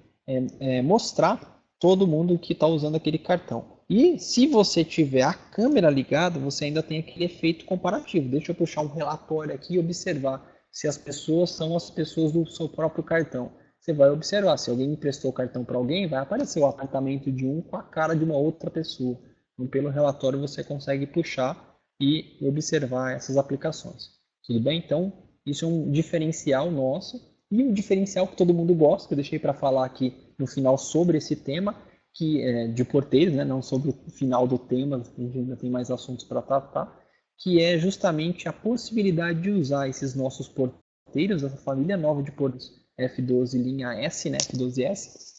mostrar todo mundo que está usando aquele cartão. E se você tiver a câmera ligada, você ainda tem aquele efeito comparativo. Deixa eu puxar um relatório aqui e observar se as pessoas são as pessoas do seu próprio cartão. Você vai observar, se alguém emprestou o cartão para alguém, vai aparecer o apartamento de um com a cara de uma outra pessoa. Então, pelo relatório você consegue puxar e observar essas aplicações. Tudo bem? Então, isso é um diferencial nosso e um diferencial que todo mundo gosta, que eu deixei para falar aqui no final sobre esse tema, que é de porteiros, né? Não sobre o final do tema, a gente ainda tem mais assuntos para tratar, que é justamente a possibilidade de usar esses nossos porteiros, essa família nova de porteiros F12 linha S, né? F12S,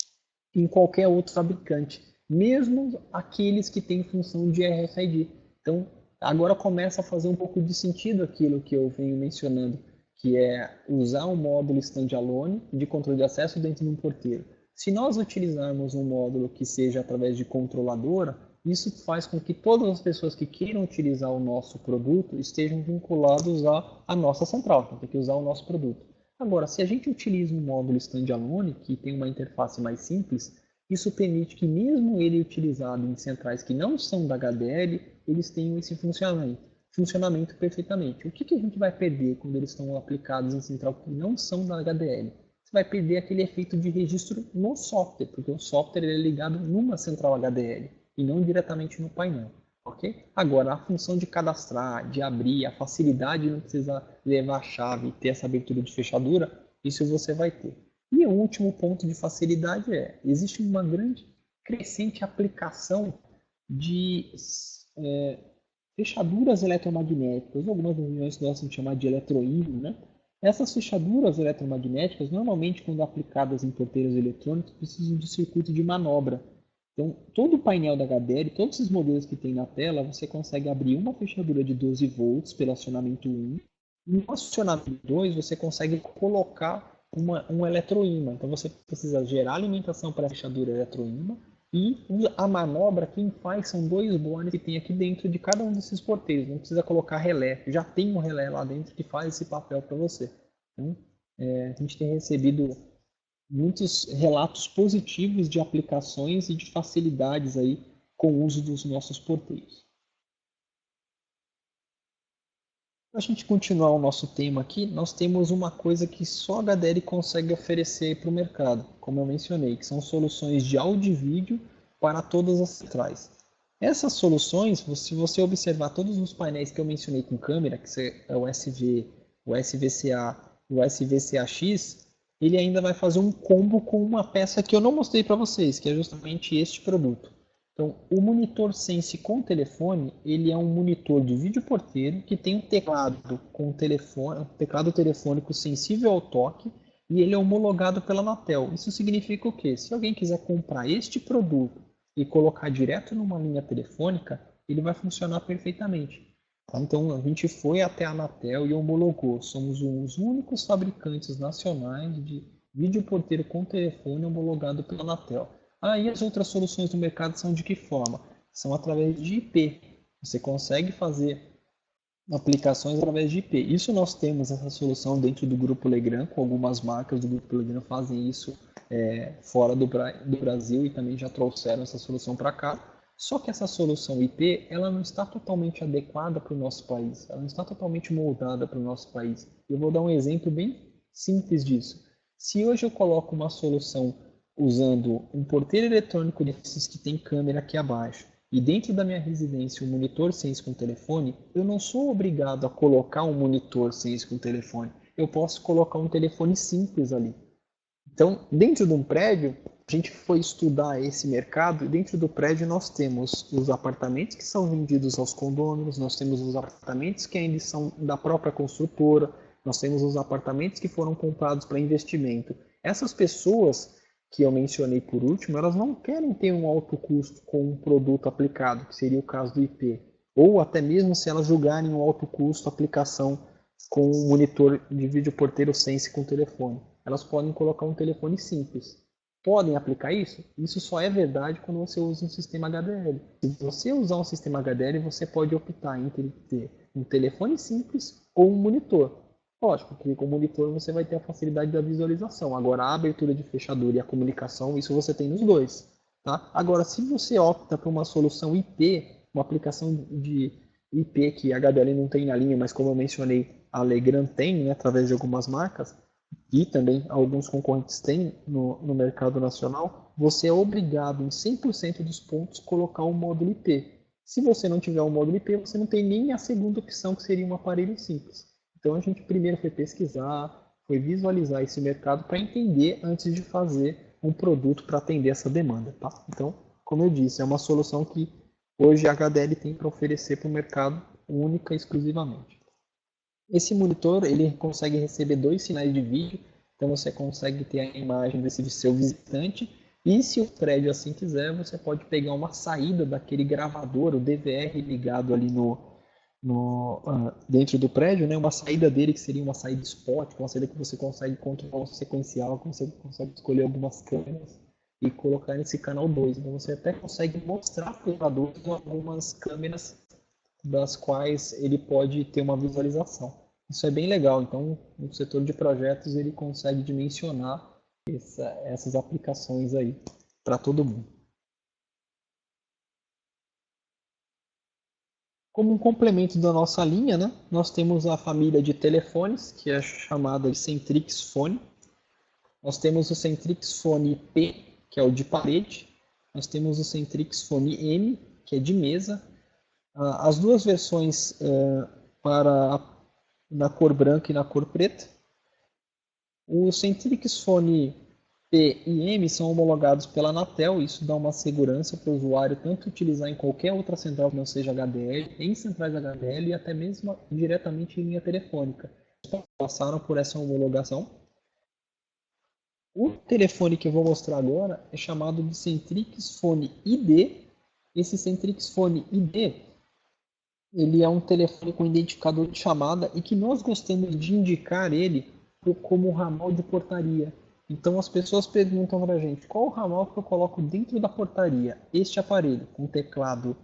em qualquer outro fabricante, mesmo aqueles que têm função de RFID. Então, agora começa a fazer um pouco de sentido aquilo que eu venho mencionando, que é usar um módulo standalone de controle de acesso dentro de um porteiro. Se nós utilizarmos um módulo que seja através de controladora, isso faz com que todas as pessoas que queiram utilizar o nosso produto estejam vinculados à nossa central, então tem que usar o nosso produto. Agora, se a gente utiliza um módulo standalone, que tem uma interface mais simples, isso permite que mesmo ele utilizado em centrais que não são da HDL, eles tenham esse funcionamento perfeitamente. O que a gente vai perder quando eles estão aplicados em central que não são da HDL? Você vai perder aquele efeito de registro no software, porque o software é ligado numa central HDL e não diretamente no painel. Okay? Agora, a função de cadastrar, de abrir, a facilidade de não precisar levar a chave e ter essa abertura de fechadura, isso você vai ter. E o último ponto de facilidade existe uma grande crescente aplicação de fechaduras eletromagnéticas, algumas regiões gostam de chamar de eletroímã, né? Essas fechaduras eletromagnéticas, normalmente quando aplicadas em porteiros eletrônicos, precisam de circuito de manobra. Então, todo o painel da HDL, todos esses modelos que tem na tela, você consegue abrir uma fechadura de 12 volts pelo acionamento 1. E no acionamento 2, você consegue colocar um eletroímã. Então, você precisa gerar alimentação para a fechadura eletroímã. E a manobra, quem faz são 2 bones que tem aqui dentro de cada um desses porteiros. Não precisa colocar relé. Já tem um relé lá dentro que faz esse papel para você. Então, a gente tem recebido muitos relatos positivos de aplicações e de facilidades aí com o uso dos nossos porteiros. Para a gente continuar o nosso tema aqui, nós temos uma coisa que só a HDL consegue oferecer para o mercado, como eu mencionei, que são soluções de áudio e vídeo para todas as centrais. Essas soluções, se você observar todos os painéis que eu mencionei com câmera, que é o SV, o SVCA e o SVCAX, ele ainda vai fazer um combo com uma peça que eu não mostrei para vocês, que é justamente este produto. Então, o monitor Sense com telefone, ele é um monitor de vídeo porteiro que tem um teclado com telefone, um teclado telefônico sensível ao toque e ele é homologado pela Anatel. Isso significa o quê? Se alguém quiser comprar este produto e colocar direto numa linha telefônica, ele vai funcionar perfeitamente. Então, a gente foi até a Anatel e homologou. Somos os únicos fabricantes nacionais de vídeo porteiro com telefone homologado pela Anatel. E as outras soluções do mercado são de que forma? São através de IP. Você consegue fazer aplicações através de IP. Isso nós temos essa solução dentro do Grupo Legrand, com algumas marcas do Grupo Legrand fazem isso fora do Brasil e também já trouxeram essa solução para cá. Só que essa solução IP, ela não está totalmente adequada para o nosso país, ela não está totalmente moldada para o nosso país. Eu vou dar um exemplo bem simples disso. Se hoje eu coloco uma solução usando um porteiro eletrônico desses que tem câmera aqui abaixo e dentro da minha residência um monitor Sense com telefone, eu não sou obrigado a colocar um monitor Sense com telefone. Eu posso colocar um telefone simples ali. Então, dentro de um prédio, a gente foi estudar esse mercado e dentro do prédio nós temos os apartamentos que são vendidos aos condôminos, nós temos os apartamentos que ainda são da própria construtora, nós temos os apartamentos que foram comprados para investimento. Essas pessoas que eu mencionei por último, elas não querem ter um alto custo com um produto aplicado, que seria o caso do IP. Ou até mesmo se elas julgarem um alto custo aplicação com um monitor de vídeo porteiro Sense com telefone. Elas podem colocar um telefone simples. Podem aplicar isso? Isso só é verdade quando você usa um sistema HDL. Se você usar um sistema HDL, você pode optar entre ter um telefone simples ou um monitor. Lógico que com o monitor você vai ter a facilidade da visualização. Agora, a abertura de fechadura e a comunicação, isso você tem nos dois. Tá? Agora, se você opta por uma solução IP, uma aplicação de IP que a HDL não tem na linha, mas como eu mencionei, a Legrand tem, né, através de algumas marcas, e também alguns concorrentes têm no mercado nacional, você é obrigado em 100% dos pontos colocar um módulo IP. Se você não tiver um módulo IP, você não tem nem a segunda opção, que seria um aparelho simples. Então a gente primeiro foi pesquisar, foi visualizar esse mercado para entender antes de fazer um produto para atender essa demanda. Tá? Então, como eu disse, é uma solução que hoje a HDL tem para oferecer para o mercado única e exclusivamente. Esse monitor ele consegue receber 2 sinais de vídeo, então você consegue ter a imagem desse seu visitante e se o prédio assim quiser, você pode pegar uma saída daquele gravador, o DVR ligado ali dentro do prédio, né, uma saída dele que seria uma saída spot, uma saída que você consegue controlar o sequencial, que você consegue escolher algumas câmeras e colocar nesse canal 2. Então você até consegue mostrar para o jogador algumas câmeras das quais ele pode ter uma visualização. Isso é bem legal. Então, no setor de projetos, ele consegue dimensionar essas aplicações aí para todo mundo. Como um complemento da nossa linha, né, nós temos a família de telefones, que é chamada de Centrix Phone. Nós temos o Centrix Phone P, que é o de parede. Nós temos o Centrix Phone M, que é de mesa. As duas versões na cor branca e na cor preta. O Centrix Phone P e M são homologados pela Anatel, isso dá uma segurança para o usuário tanto utilizar em qualquer outra central que não seja HDL, em centrais HDL e até mesmo diretamente em linha telefônica. Passaram por essa homologação. O telefone que eu vou mostrar agora é chamado de Centrix Phone ID. Esse Centrix Phone ID, ele é um telefone com identificador de chamada e que nós gostamos de indicar ele como ramal de portaria. Então as pessoas perguntam para a gente, qual o ramal que eu coloco dentro da portaria? Este aparelho, com teclado,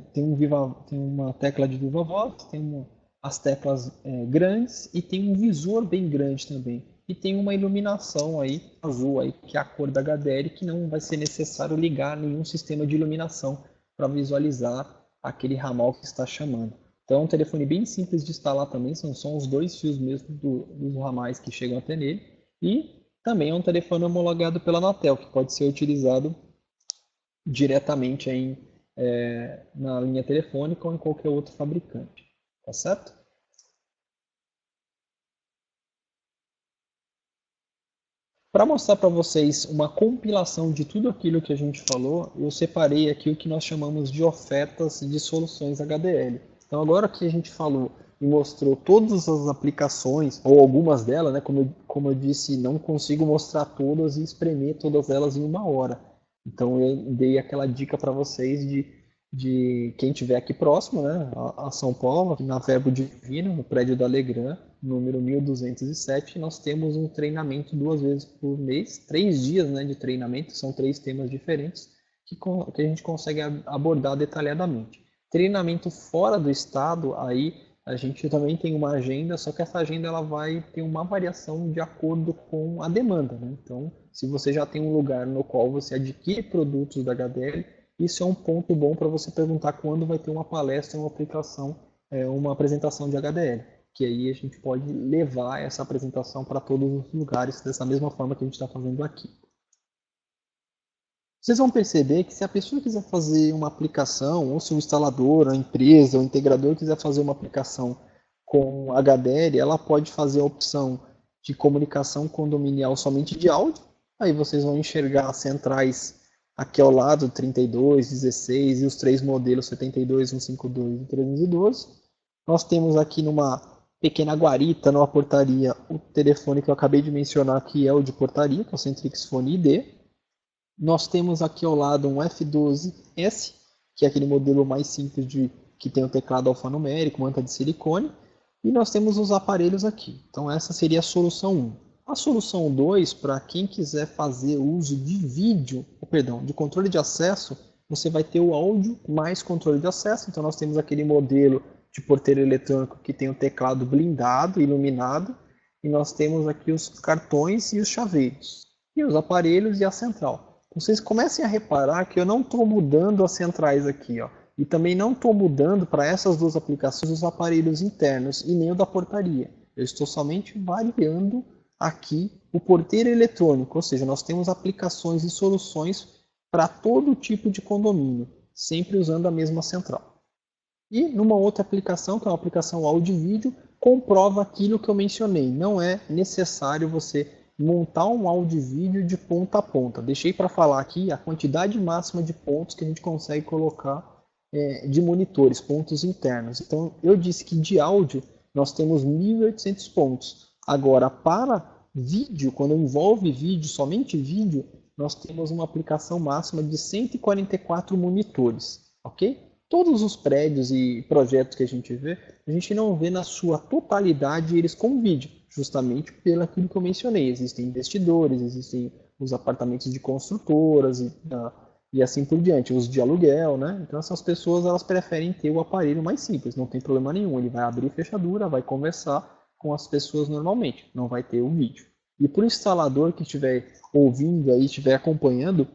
tem uma tecla de viva voz, tem as teclas grandes e tem um visor bem grande também. E tem uma iluminação aí, azul, aí, que é a cor da HDL, que não vai ser necessário ligar nenhum sistema de iluminação para visualizar aquele ramal que está chamando. Então é um telefone bem simples de instalar também, são só os 2 fios mesmo dos ramais que chegam até nele. E também é um telefone homologado pela Anatel, que pode ser utilizado diretamente na linha telefônica ou em qualquer outro fabricante. Tá certo? Para mostrar para vocês uma compilação de tudo aquilo que a gente falou, eu separei aqui o que nós chamamos de ofertas de soluções HDL. Então agora que a gente falou e mostrou todas as aplicações, ou algumas delas, né, como eu disse, não consigo mostrar todas e espremer todas elas em uma hora. Então eu dei aquela dica para vocês de quem estiver aqui próximo, né, a São Paulo, na Verbo Divino, no prédio da Legrand, número 1207, nós temos um treinamento 2 vezes por mês, 3 dias, né, de treinamento, são 3 temas diferentes que a gente consegue abordar detalhadamente. Treinamento fora do estado, aí a gente também tem uma agenda, só que essa agenda ela vai ter uma variação de acordo com a demanda, né? Então, se você já tem um lugar no qual você adquire produtos da HDL, isso é um ponto bom para você perguntar quando vai ter uma palestra, uma apresentação de HDL, que aí a gente pode levar essa apresentação para todos os lugares dessa mesma forma que a gente está fazendo aqui. Vocês vão perceber que se a pessoa quiser fazer uma aplicação, ou se o instalador, a empresa, o integrador quiser fazer uma aplicação com HDL, ela pode fazer a opção de comunicação condominial somente de áudio. Aí vocês vão enxergar as centrais aqui ao lado, 32, 16 e os 3 modelos 72, 152 e 312. Nós temos aqui numa pequena guarita, numa portaria, o telefone que eu acabei de mencionar, que é o de portaria, que é o Centrix Phone ID. Nós temos aqui ao lado um F12S, que é aquele modelo mais simples que tem o teclado alfanumérico, manta de silicone. E nós temos os aparelhos aqui. Então essa seria a solução 1. A solução 2, para quem quiser fazer uso de de controle de acesso, você vai ter o áudio mais controle de acesso. Então nós temos aquele modelo de porteiro eletrônico que tem o teclado blindado, iluminado. E nós temos aqui os cartões e os chaveiros. E os aparelhos e a central. Vocês comecem a reparar que eu não estou mudando as centrais aqui, ó, e também não estou mudando para essas duas aplicações os aparelhos internos e nem o da portaria. Eu estou somente variando aqui o porteiro eletrônico, ou seja, nós temos aplicações e soluções para todo tipo de condomínio, sempre usando a mesma central. E numa outra aplicação, que é uma aplicação áudio e vídeo, comprova aquilo que eu mencionei. Não é necessário você montar um áudio e vídeo de ponta a ponta. Deixei para falar aqui a quantidade máxima de pontos que a gente consegue colocar de monitores, pontos internos. Então, eu disse que de áudio nós temos 1.800 pontos. Agora, para vídeo, quando envolve vídeo, somente vídeo, nós temos uma aplicação máxima de 144 monitores. Ok? todos os prédios e projetos que a gente vê, a gente não vê na sua totalidade eles com vídeo, justamente pelo aquilo que eu mencionei. Existem investidores, existem os apartamentos de construtoras e assim por diante, os de aluguel, né? Então essas pessoas elas preferem ter o aparelho mais simples, não tem problema nenhum. Ele vai abrir fechadura, vai conversar com as pessoas normalmente, não vai ter o vídeo. E para o instalador que estiver ouvindo aí, estiver acompanhando,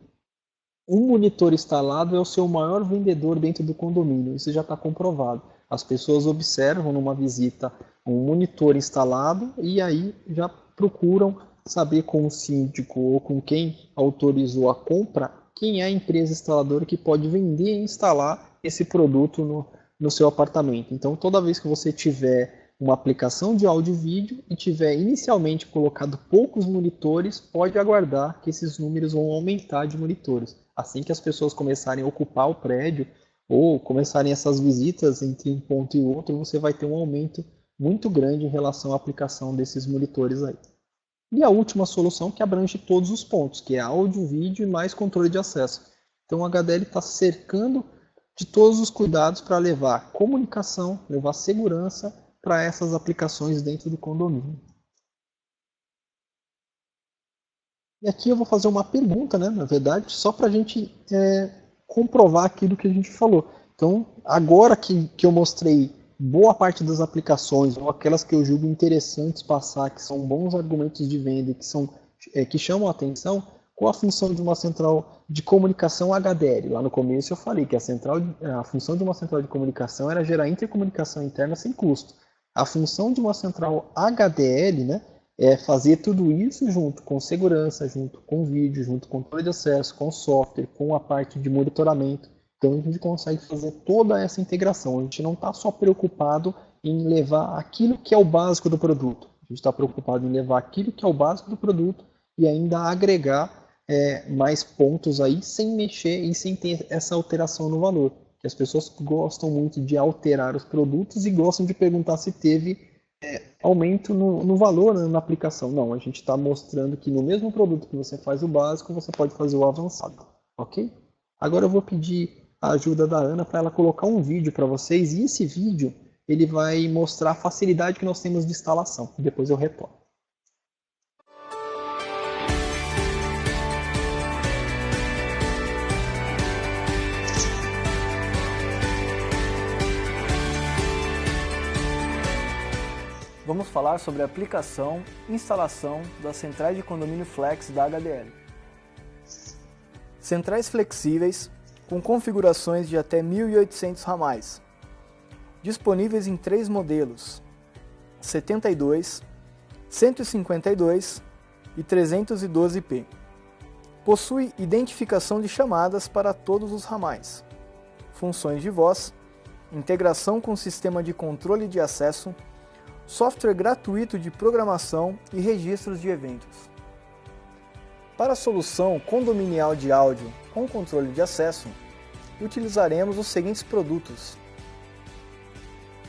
um monitor instalado é o seu maior vendedor dentro do condomínio, isso já está comprovado. As pessoas observam numa visita um monitor instalado e aí já procuram saber com o síndico ou com quem autorizou a compra, quem é a empresa instaladora que pode vender e instalar esse produto no seu apartamento. Então toda vez que você tiver uma aplicação de áudio e vídeo e tiver inicialmente colocado poucos monitores, pode aguardar que esses números vão aumentar de monitores. Assim que as pessoas começarem a ocupar o prédio ou começarem essas visitas entre um ponto e outro, você vai ter um aumento muito grande em relação à aplicação desses monitores aí. E a última solução que abrange todos os pontos, que é áudio, vídeo e mais controle de acesso. Então o HDL está cercando de todos os cuidados para levar comunicação, levar segurança para essas aplicações dentro do condomínio. E aqui eu vou fazer uma pergunta, né, na verdade, só para a gente comprovar aquilo que a gente falou. Então, agora que eu mostrei boa parte das aplicações, ou aquelas que eu julgo interessantes passar, que são bons argumentos de venda, que chamam a atenção, qual a função de uma central de comunicação HDL? Lá no começo eu falei que a função de uma central de comunicação era gerar intercomunicação interna sem custo. A função de uma central HDL, né, é fazer tudo isso junto com segurança, junto com vídeo, junto com controle de acesso, com software, com a parte de monitoramento. Então a gente consegue fazer toda essa integração. A gente não está só preocupado em levar aquilo que é o básico do produto. A gente está preocupado em levar aquilo que é o básico do produto e ainda agregar mais pontos aí sem mexer e sem ter essa alteração no valor. Que as pessoas gostam muito de alterar os produtos e gostam de perguntar se teve aumento no valor, né, na aplicação. Não, a gente está mostrando que no mesmo produto que você faz o básico, você pode fazer o avançado. Ok? Agora eu vou pedir a ajuda da Ana para ela colocar um vídeo para vocês. E esse vídeo ele vai mostrar a facilidade que nós temos de instalação. Depois eu retorno.
Vamos falar sobre a aplicação e instalação das centrais de condomínio Flex da HDL. Centrais flexíveis com configurações de até 1.800 ramais, disponíveis em 3 modelos, 72, 152 e 312p. Possui identificação de chamadas para todos os ramais, funções de voz, integração com sistema de controle de acesso, software gratuito de programação e registros de eventos. Para a solução condominial de áudio com controle de acesso, utilizaremos os seguintes produtos: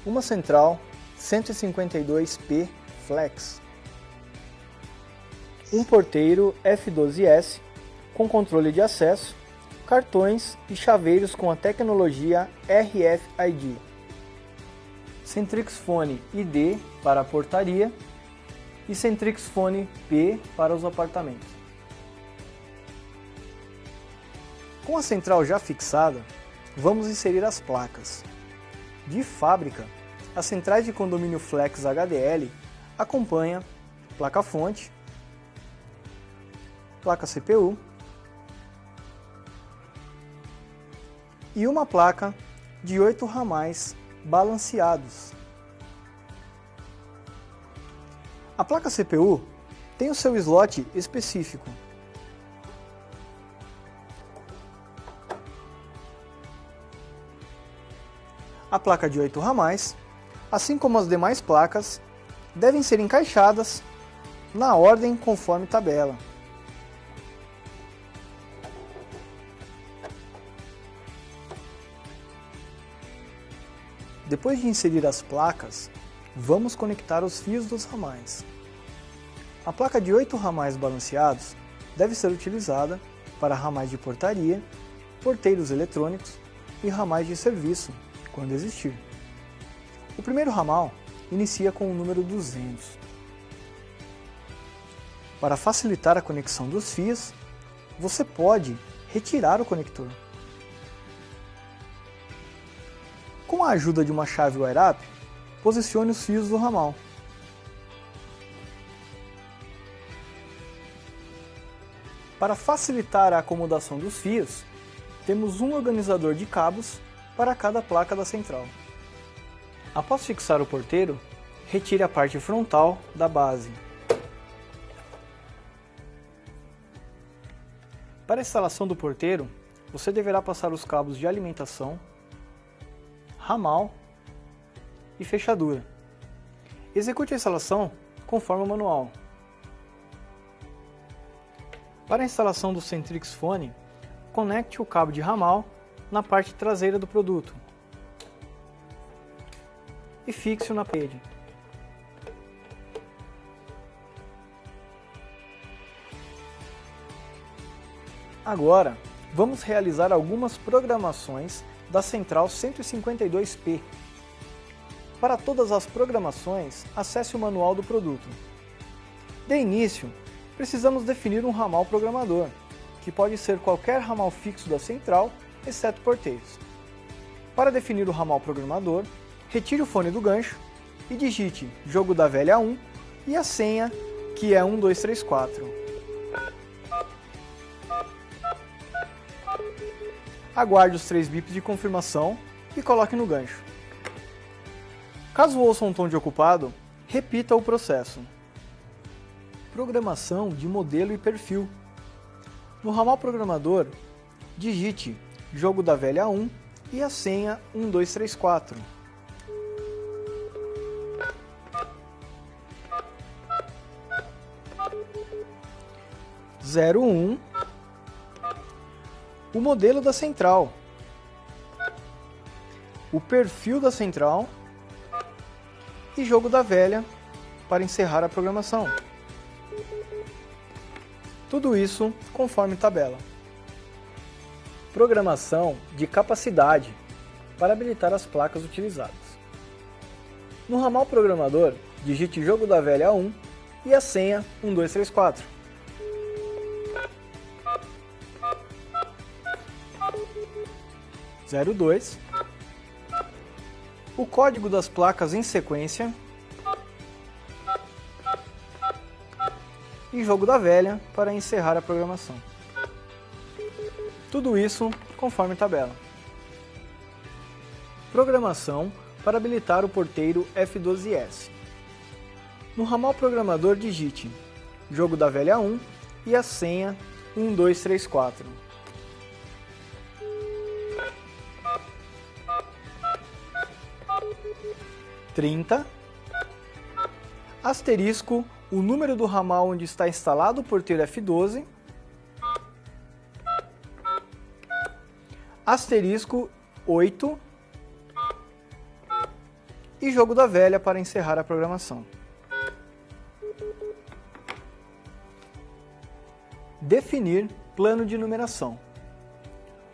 uma central 152p Flex, um porteiro F12S com controle de acesso, cartões e chaveiros com a tecnologia RFID, Centrix Phone ID para a portaria e Centrix Phone P para os apartamentos. Com a central já fixada, vamos inserir as placas. De fábrica, as centrais de condomínio Flex HDL acompanham placa-fonte, placa CPU e uma placa de 8 ramais balanceados. A placa CPU tem o seu slot específico. A placa de 8 ramais, assim como as demais placas, devem ser encaixadas na ordem conforme tabela. Depois de inserir as placas, vamos conectar os fios dos ramais. A placa de 8 ramais balanceados deve ser utilizada para ramais de portaria, porteiros eletrônicos, e ramais de serviço, quando existir. O primeiro ramal inicia com o número 200. Para facilitar a conexão dos fios, você pode retirar o conector. Com a ajuda de uma chave wire-up, posicione os fios do ramal. Para facilitar a acomodação dos fios, temos um organizador de cabos para cada placa da central. Após fixar o porteiro, retire a parte frontal da base. Para a instalação do porteiro, você deverá passar os cabos de alimentação, ramal e fechadura. Execute a instalação conforme o manual. Para a instalação do Centrix Phone, conecte o cabo de ramal na parte traseira do produto e fixe-o na parede. Agora, vamos realizar algumas programações da central 152P. Para todas as programações, acesse o manual do produto. De início, precisamos definir um ramal programador, que pode ser qualquer ramal fixo da central, exceto porteiros. Para definir o ramal programador, retire o fone do gancho e digite jogo da velha 1 e a senha, que é 1234. Aguarde os 3 bips de confirmação e coloque no gancho. Caso ouça um tom de ocupado, repita o processo. Programação de modelo e perfil. No ramal programador, digite jogo da velha 1 e a senha 1234. Zero 1. O modelo da central, o perfil da central e jogo da velha para encerrar a programação. Tudo isso conforme tabela. Programação de capacidade para habilitar as placas utilizadas. No ramal programador, digite jogo da velha 1 e a senha 1234. 02. O código das placas em sequência e jogo da velha para encerrar a programação. Tudo isso conforme tabela. Programação para habilitar o porteiro F12S. No ramal programador, digite jogo da velha 1 e a senha 1234. 30, asterisco, o número do ramal onde está instalado o porteiro F12, asterisco 8 e jogo da velha para encerrar a programação. Definir plano de numeração.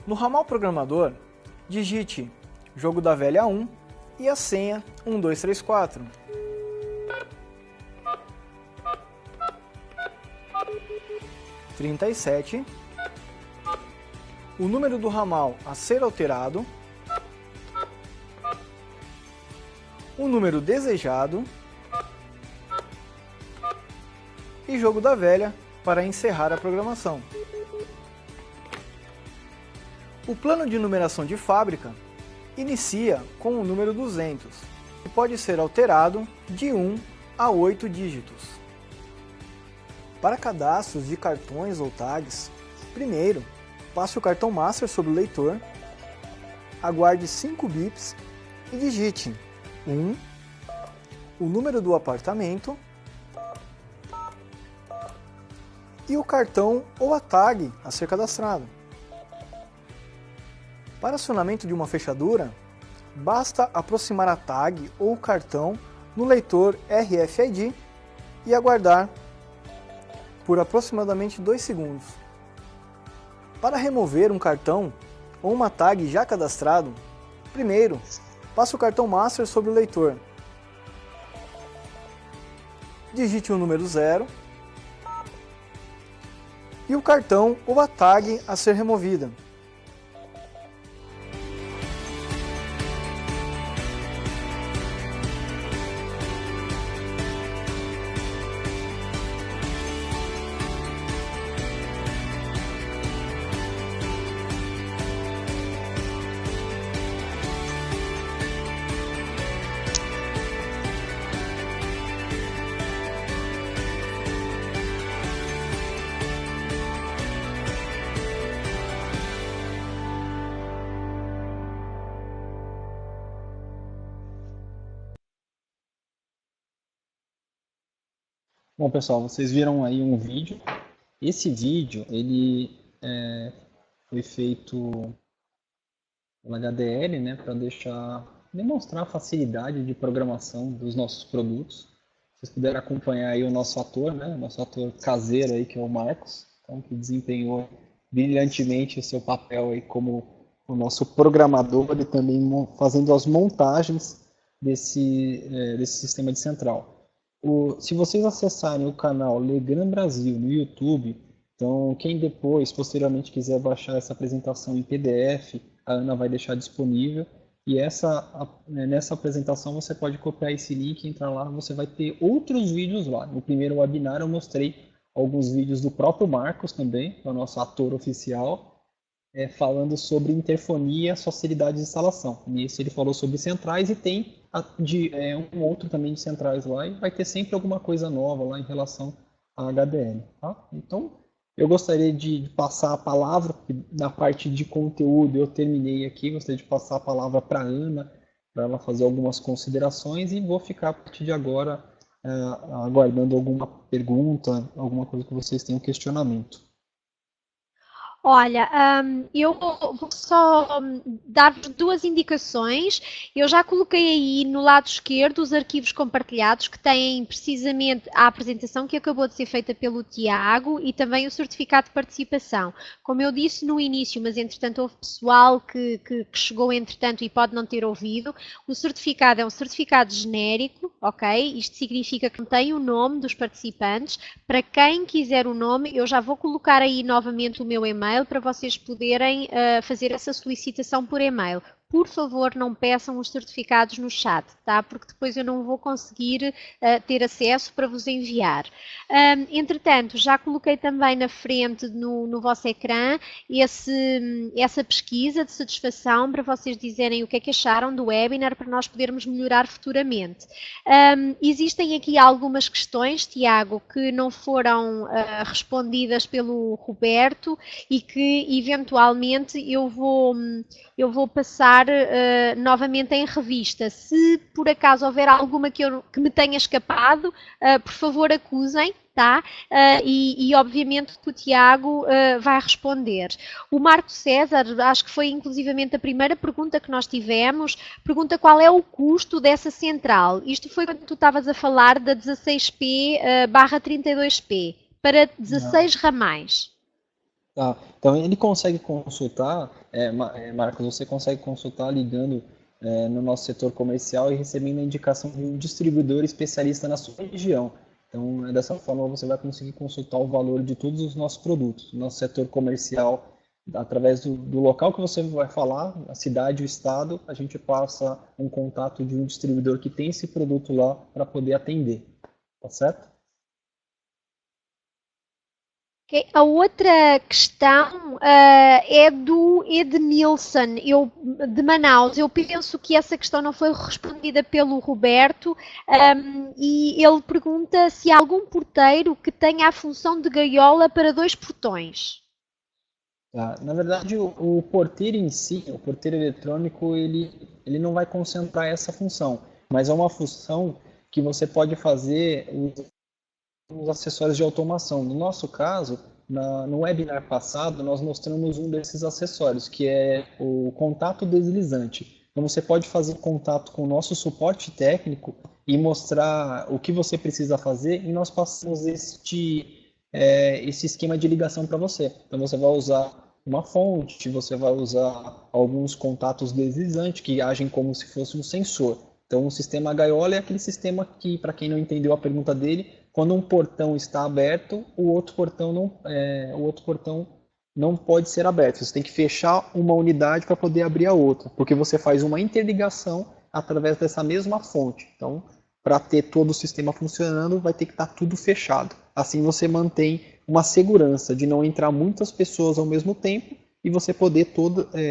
No ramal programador, digite jogo da velha 1 e a senha 1234. Trinta e 37. O número do ramal a ser alterado, o número desejado e jogo da velha para encerrar a programação. O plano de numeração de fábrica inicia com o número 200 e pode ser alterado de 1 a 8 dígitos. Para cadastros de cartões ou tags, primeiro, passe o cartão Master sobre o leitor, aguarde 5 bips e digite 1, o número do apartamento e o cartão ou a tag a ser cadastrado. Para acionamento de uma fechadura, basta aproximar a tag ou o cartão no leitor RFID e aguardar por aproximadamente 2 segundos. Para remover um cartão, ou uma tag já cadastrado, primeiro, passe o cartão Master sobre o leitor. Digite o número 0 e o cartão ou a tag a ser removida.
Bom, pessoal, vocês viram aí um vídeo. Esse vídeo, ele foi feito pela HDL, né, para demonstrar a facilidade de programação dos nossos produtos. Vocês puderam acompanhar aí o nosso ator, né, o nosso ator caseiro aí, que é o Marcos, então, que desempenhou brilhantemente o seu papel aí como o nosso programador e também fazendo as montagens desse sistema de central. Se vocês acessarem o canal Legrand Brasil no YouTube, então quem depois, posteriormente, quiser baixar essa apresentação em PDF, a Ana vai deixar disponível. E nessa apresentação você pode copiar esse link, entrar lá, você vai ter outros vídeos lá. No primeiro webinar eu mostrei alguns vídeos do próprio Marcos também, que é o nosso ator oficial, falando sobre interfonia e facilidade de instalação. Nesse ele falou sobre centrais e tem um outro também de centrais lá, e vai ter sempre alguma coisa nova lá em relação à HDL. Tá? Então, eu gostaria de passar a palavra, na parte de conteúdo eu terminei aqui, gostaria de passar a palavra para a Ana, para ela fazer algumas considerações, e vou ficar a partir de agora aguardando alguma pergunta, alguma coisa que vocês tenham questionamento.
Olha, eu vou só dar-vos duas indicações. Eu já coloquei aí no lado esquerdo os arquivos compartilhados que têm precisamente a apresentação que acabou de ser feita pelo Tiago e também o certificado de participação. Como eu disse no início, mas entretanto houve pessoal que chegou entretanto e pode não ter ouvido, o certificado é um certificado genérico, ok? Isto significa que não tem o nome dos participantes. Para quem quiser o nome, eu já vou colocar aí novamente o meu e-mail para vocês poderem fazer essa solicitação por e-mail. Por favor, não peçam os certificados no chat, tá? Porque depois eu não vou conseguir ter acesso para vos enviar. Entretanto, já coloquei também na frente no vosso ecrã essa pesquisa de satisfação para vocês dizerem o que é que acharam do webinar para nós podermos melhorar futuramente. Existem aqui algumas questões, Tiago, que não foram respondidas pelo Roberto e que eventualmente eu vou passar novamente em revista. Se por acaso houver alguma que me tenha escapado, por favor acusem, tá? E obviamente que o Tiago vai responder. O Marco César, acho que foi inclusivamente a primeira pergunta que nós tivemos, pergunta qual é o custo dessa central. Isto foi quando tu estavas a falar da 16P/32P, para 16 ramais.
Tá, então ele consegue consultar, Marcos, você consegue consultar ligando no nosso setor comercial e recebendo a indicação de um distribuidor especialista na sua região. Então, dessa forma você vai conseguir consultar o valor de todos os nossos produtos. Nosso setor comercial, através do local que você vai falar, a cidade, o estado, a gente passa um contato de um distribuidor que tem esse produto lá para poder atender, tá certo?
Okay. A outra questão é do Edmilson, de Manaus. Eu penso que essa questão não foi respondida pelo Roberto e ele pergunta se há algum porteiro que tenha a função de gaiola para 2 portões.
Tá. Na verdade, o porteiro em si, o porteiro eletrônico, ele não vai concentrar essa função, mas é uma função que você pode fazer os acessórios de automação. No nosso caso, no webinar passado, nós mostramos um desses acessórios, que é o contato deslizante. Então, você pode fazer contato com o nosso suporte técnico e mostrar o que você precisa fazer, e nós passamos esse esquema de ligação para você. Então, você vai usar uma fonte, você vai usar alguns contatos deslizantes que agem como se fosse um sensor. Então, o sistema gaiola é aquele sistema que, para quem não entendeu a pergunta dele, quando um portão está aberto, o outro portão não pode ser aberto. Você tem que fechar uma unidade para poder abrir a outra, porque você faz uma interligação através dessa mesma fonte. Então, para ter todo o sistema funcionando, vai ter que estar tudo fechado. Assim você mantém uma segurança de não entrar muitas pessoas ao mesmo tempo e você poder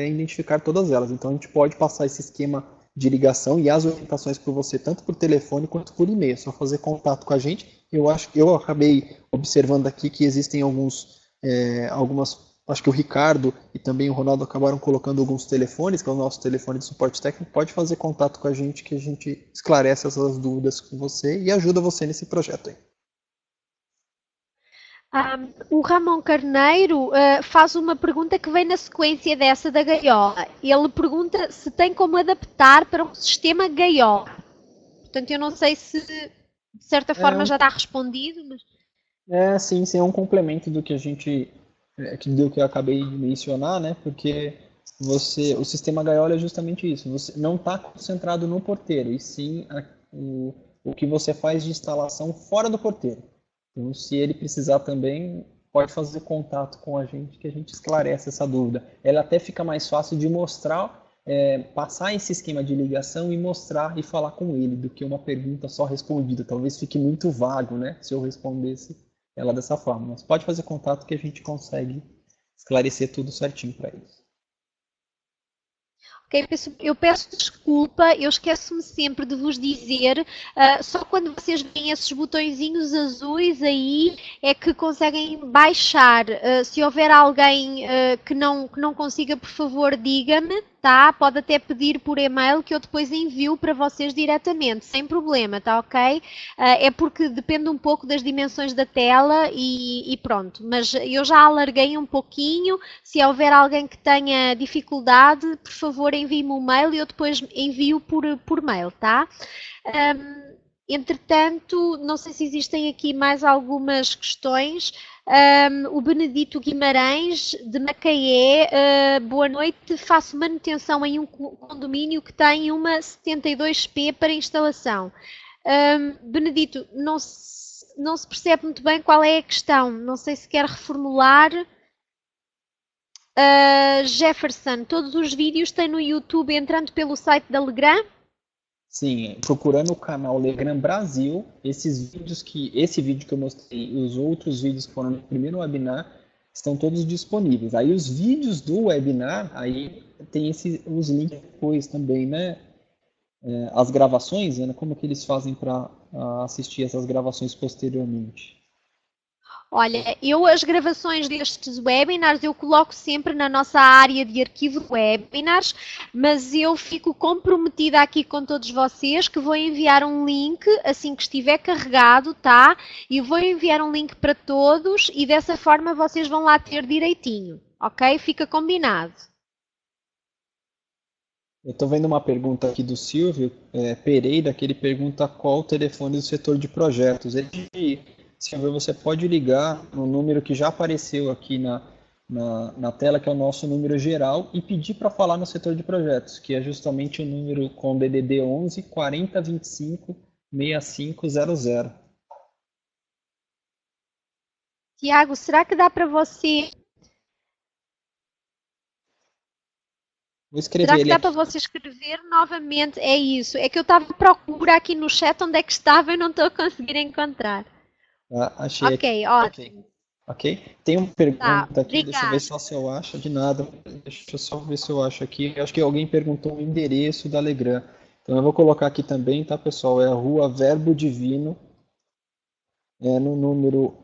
identificar todas elas. Então, a gente pode passar esse esquema de ligação e as orientações para você, tanto por telefone quanto por e-mail. É só fazer contato com a gente. Eu acabei observando aqui que existem acho que o Ricardo e também o Ronaldo acabaram colocando alguns telefones, que é o nosso telefone de suporte técnico. Pode fazer contato com a gente que a gente esclarece essas dúvidas com você e ajuda você nesse projeto aí.
O Ramon Carneiro faz uma pergunta que vem na sequência dessa da gaiola. Ele pergunta se tem como adaptar para um sistema gaiola. Portanto, eu não sei se de certa forma já está respondido. Mas...
sim, é um complemento do que do que eu acabei de mencionar, né? Porque o sistema gaiola é justamente isso. Você não está concentrado no porteiro, e sim o que você faz de instalação fora do porteiro. Então, se ele precisar também, pode fazer contato com a gente, que a gente esclarece essa dúvida. Ela até fica mais fácil de mostrar, passar esse esquema de ligação e mostrar e falar com ele, do que uma pergunta só respondida. Talvez fique muito vago, né, se eu respondesse ela dessa forma. Mas pode fazer contato que a gente consegue esclarecer tudo certinho para eles.
Okay, eu peço desculpa, eu esqueço-me sempre de vos dizer, só quando vocês veem esses botõezinhos azuis aí é que conseguem baixar. Se houver alguém que não consiga, por favor, diga-me, tá? Pode até pedir por e-mail que eu depois envio para vocês diretamente, sem problema, tá ok? É porque depende um pouco das dimensões da tela e pronto, mas eu já alarguei um pouquinho. Se houver alguém que tenha dificuldade, por favor, envie-me um mail e eu depois envio por mail, tá? Entretanto, não sei se existem aqui mais algumas questões. O Benedito Guimarães, de Macaé, boa noite, faço manutenção em um condomínio que tem uma 72P para instalação. Benedito, não se percebe muito bem qual é a questão, não sei se quer reformular. Jefferson, todos os vídeos têm no YouTube entrando pelo site da Legrand?
Sim, procurando o canal Legrand Brasil, esse vídeo que eu mostrei e os outros vídeos que foram no primeiro webinar estão todos disponíveis. Aí os vídeos do webinar, aí tem os links depois também, né? As gravações, né? Como que eles fazem para assistir essas gravações posteriormente?
Olha, as gravações destes webinars eu coloco sempre na nossa área de arquivo de webinars, mas eu fico comprometida aqui com todos vocês que vou enviar um link assim que estiver carregado, tá? E vou enviar um link para todos e dessa forma vocês vão lá ter direitinho, ok? Fica combinado.
Eu estou vendo uma pergunta aqui do Silvio Pereira, que ele pergunta qual o telefone do setor de projetos. Silvio, você pode ligar no número que já apareceu aqui na tela, que é o nosso número geral, e pedir para falar no setor de projetos, que é justamente o número com DDD 11 40 25 6500.
Tiago, será que dá para você...
Vou escrever
Será que dá
aqui.
para você escrever novamente? É isso. É que eu estava à procura aqui no chat onde é que estava e não estou a conseguir encontrar.
Achei
ok,
aqui.
ótimo.
Ok? Tem uma pergunta aqui,
obrigada.
deixa eu ver só se eu acho. De nada, deixa eu só ver se eu acho aqui. Eu acho que alguém perguntou o endereço da Legrand. Então eu vou colocar aqui também, tá, pessoal? É a Rua Verbo Divino, no número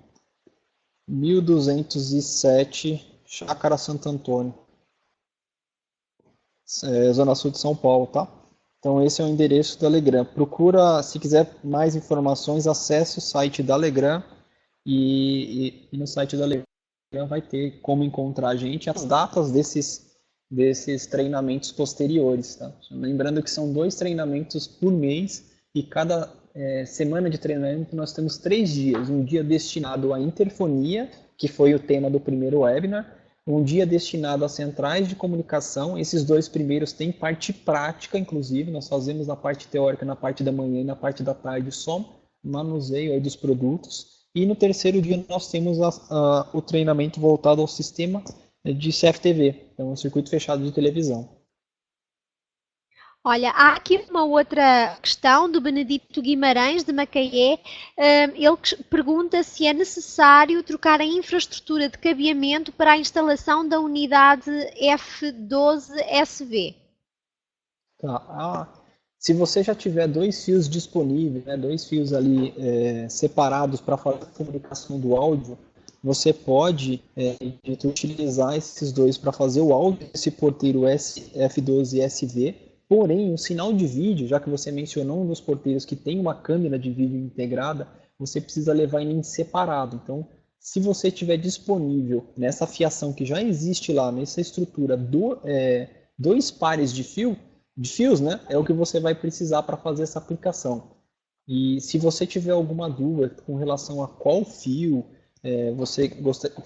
1207, Chácara Santo Antônio, Zona Sul de São Paulo, tá? Então esse é o endereço da Legrand. Procura, se quiser mais informações, acesse o site da Legrand e no site da Legrand vai ter como encontrar a gente, as datas desses treinamentos posteriores, tá? Lembrando que são 2 treinamentos por mês e cada semana de treinamento nós temos 3 dias. Um dia destinado à interfonia, que foi o tema do primeiro webinar, Um dia destinado às centrais de comunicação. Esses 2 primeiros têm parte prática, inclusive. Nós fazemos na parte teórica, na parte da manhã e na parte da tarde, só manuseio aí dos produtos. E no terceiro dia nós temos o treinamento voltado ao sistema de CFTV, então um circuito fechado de televisão.
Olha, há aqui uma outra questão do Benedito Guimarães, de Macaé. Ele pergunta se é necessário trocar a infraestrutura de cabeamento para a instalação da unidade F12SV.
Tá. Se você já tiver 2 fios disponíveis, né, 2 fios ali separados para fazer a comunicação do áudio, você pode utilizar esses 2 para fazer o áudio desse porteiro F12SV. Porém, o sinal de vídeo, já que você mencionou um dos porteiros que tem uma câmera de vídeo integrada, você precisa levar ele em separado. Então, se você tiver disponível nessa fiação que já existe lá, nessa estrutura, 2 pares de fios, né, é o que você vai precisar para fazer essa aplicação. E se você tiver alguma dúvida com relação a qual fio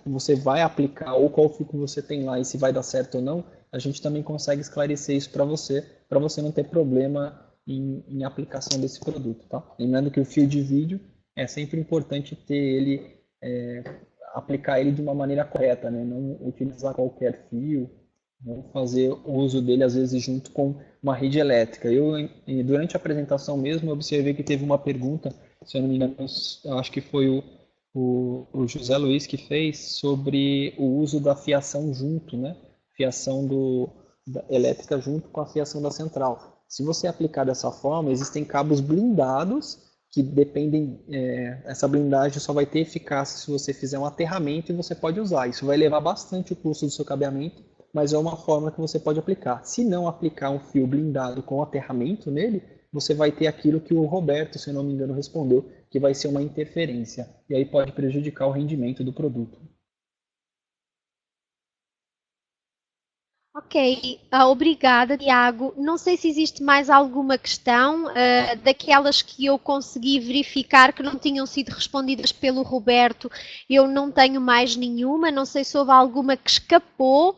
você vai aplicar ou qual fio que você tem lá e se vai dar certo ou não, a gente também consegue esclarecer isso para você não ter problema em aplicação desse produto, tá? Lembrando que o fio de vídeo é sempre importante ter ele, aplicar ele de uma maneira correta, né? Não utilizar qualquer fio, não fazer o uso dele às vezes junto com uma rede elétrica. Durante a apresentação mesmo, eu observei que teve uma pergunta, se eu não me engano, eu acho que foi o José Luiz que fez, sobre o uso da fiação junto, né? Fiação elétrica junto com a fiação da central. Se você aplicar dessa forma, existem cabos blindados que dependem, essa blindagem só vai ter eficácia se você fizer um aterramento e você pode usar. Isso vai elevar bastante o custo do seu cabeamento, mas é uma forma que você pode aplicar. Se não aplicar um fio blindado com aterramento nele, você vai ter aquilo que o Roberto, se eu não me engano, respondeu, que vai ser uma interferência. E aí pode prejudicar o rendimento do produto.
Ok, obrigada, Tiago. Não sei se existe mais alguma questão daquelas que eu consegui verificar que não tinham sido respondidas pelo Roberto. Eu não tenho mais nenhuma, não sei se houve alguma que escapou.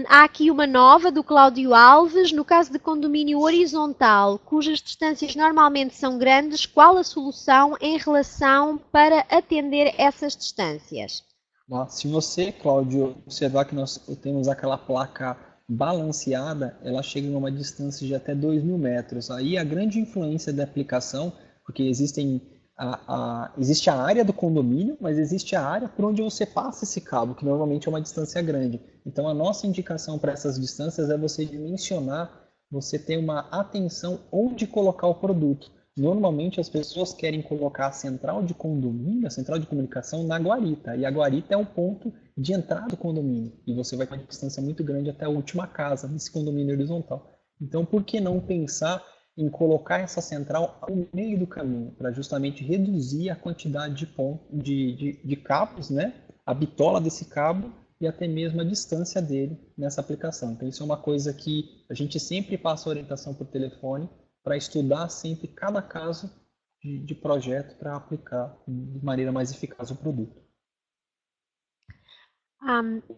Há aqui uma nova do Cláudio Alves. No caso de condomínio horizontal, cujas distâncias normalmente são grandes, qual a solução em relação para atender essas distâncias?
Se você, Cláudio, observar que nós temos aquela placa balanceada, ela chega em uma distância de até 2.000 metros. Aí a grande influência da aplicação, porque existe a área do condomínio, mas existe a área por onde você passa esse cabo, que normalmente é uma distância grande. Então a nossa indicação para essas distâncias é você dimensionar, você ter uma atenção onde colocar o produto. Normalmente as pessoas querem colocar a central de condomínio, a central de comunicação na guarita. E a guarita é o ponto de entrada do condomínio. E você vai ter uma distância muito grande até a última casa desse condomínio horizontal. Então, por que não pensar em colocar essa central ao meio do caminho, para justamente reduzir a quantidade de cabos, né? A bitola desse cabo e até mesmo a distância dele nessa aplicação. Então, isso é uma coisa que a gente sempre passa orientação por telefone, para estudar sempre cada caso de projeto para aplicar de maneira mais eficaz o produto.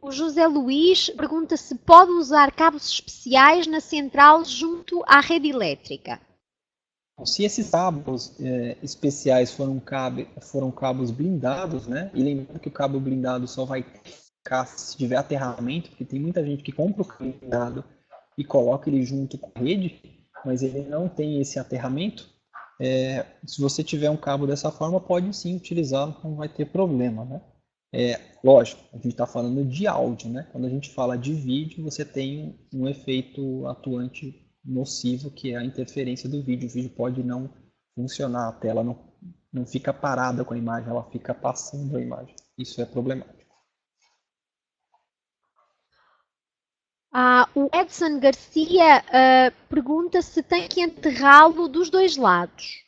O José Luís pergunta se pode usar cabos especiais na central junto à rede elétrica.
Se esses cabos especiais foram cabos blindados, né? E lembrando que o cabo blindado só vai ficar se tiver aterramento, porque tem muita gente que compra o cabo blindado e coloca ele junto com a rede, mas ele não tem esse aterramento. Se você tiver um cabo dessa forma, pode sim utilizá-lo, não vai ter problema, né? Lógico, a gente está falando de áudio, né? Quando a gente fala de vídeo, você tem um efeito atuante nocivo, que é a interferência do vídeo. O vídeo pode não funcionar, a tela não fica parada com a imagem, ela fica passando a imagem. Isso é problemático.
O Edson Garcia pergunta se tem que enterrá-lo dos dois lados.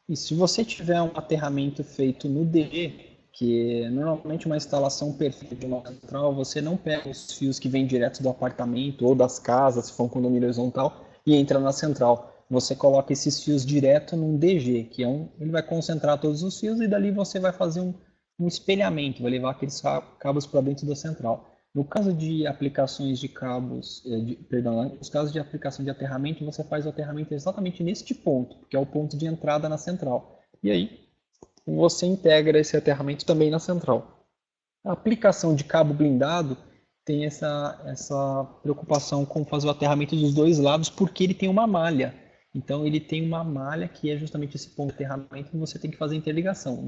E se você tiver um aterramento feito no DG, que é normalmente uma instalação perfeita de uma central, você não pega os fios que vêm direto do apartamento ou das casas, se for um condomínio horizontal, e entra na central. Você coloca esses fios direto num DG, que ele vai concentrar todos os fios e dali você vai fazer um espelhamento, vai levar aqueles cabos para dentro da central. No caso de aplicações de cabos, perdão, nos casos de aplicação de aterramento, você faz o aterramento exatamente neste ponto, que é o ponto de entrada na central. E aí, você integra esse aterramento também na central. A aplicação de cabo blindado tem essa preocupação com fazer o aterramento dos dois lados, porque ele tem uma malha. Então, ele tem uma malha que é justamente esse ponto de aterramento que você tem que fazer interligação.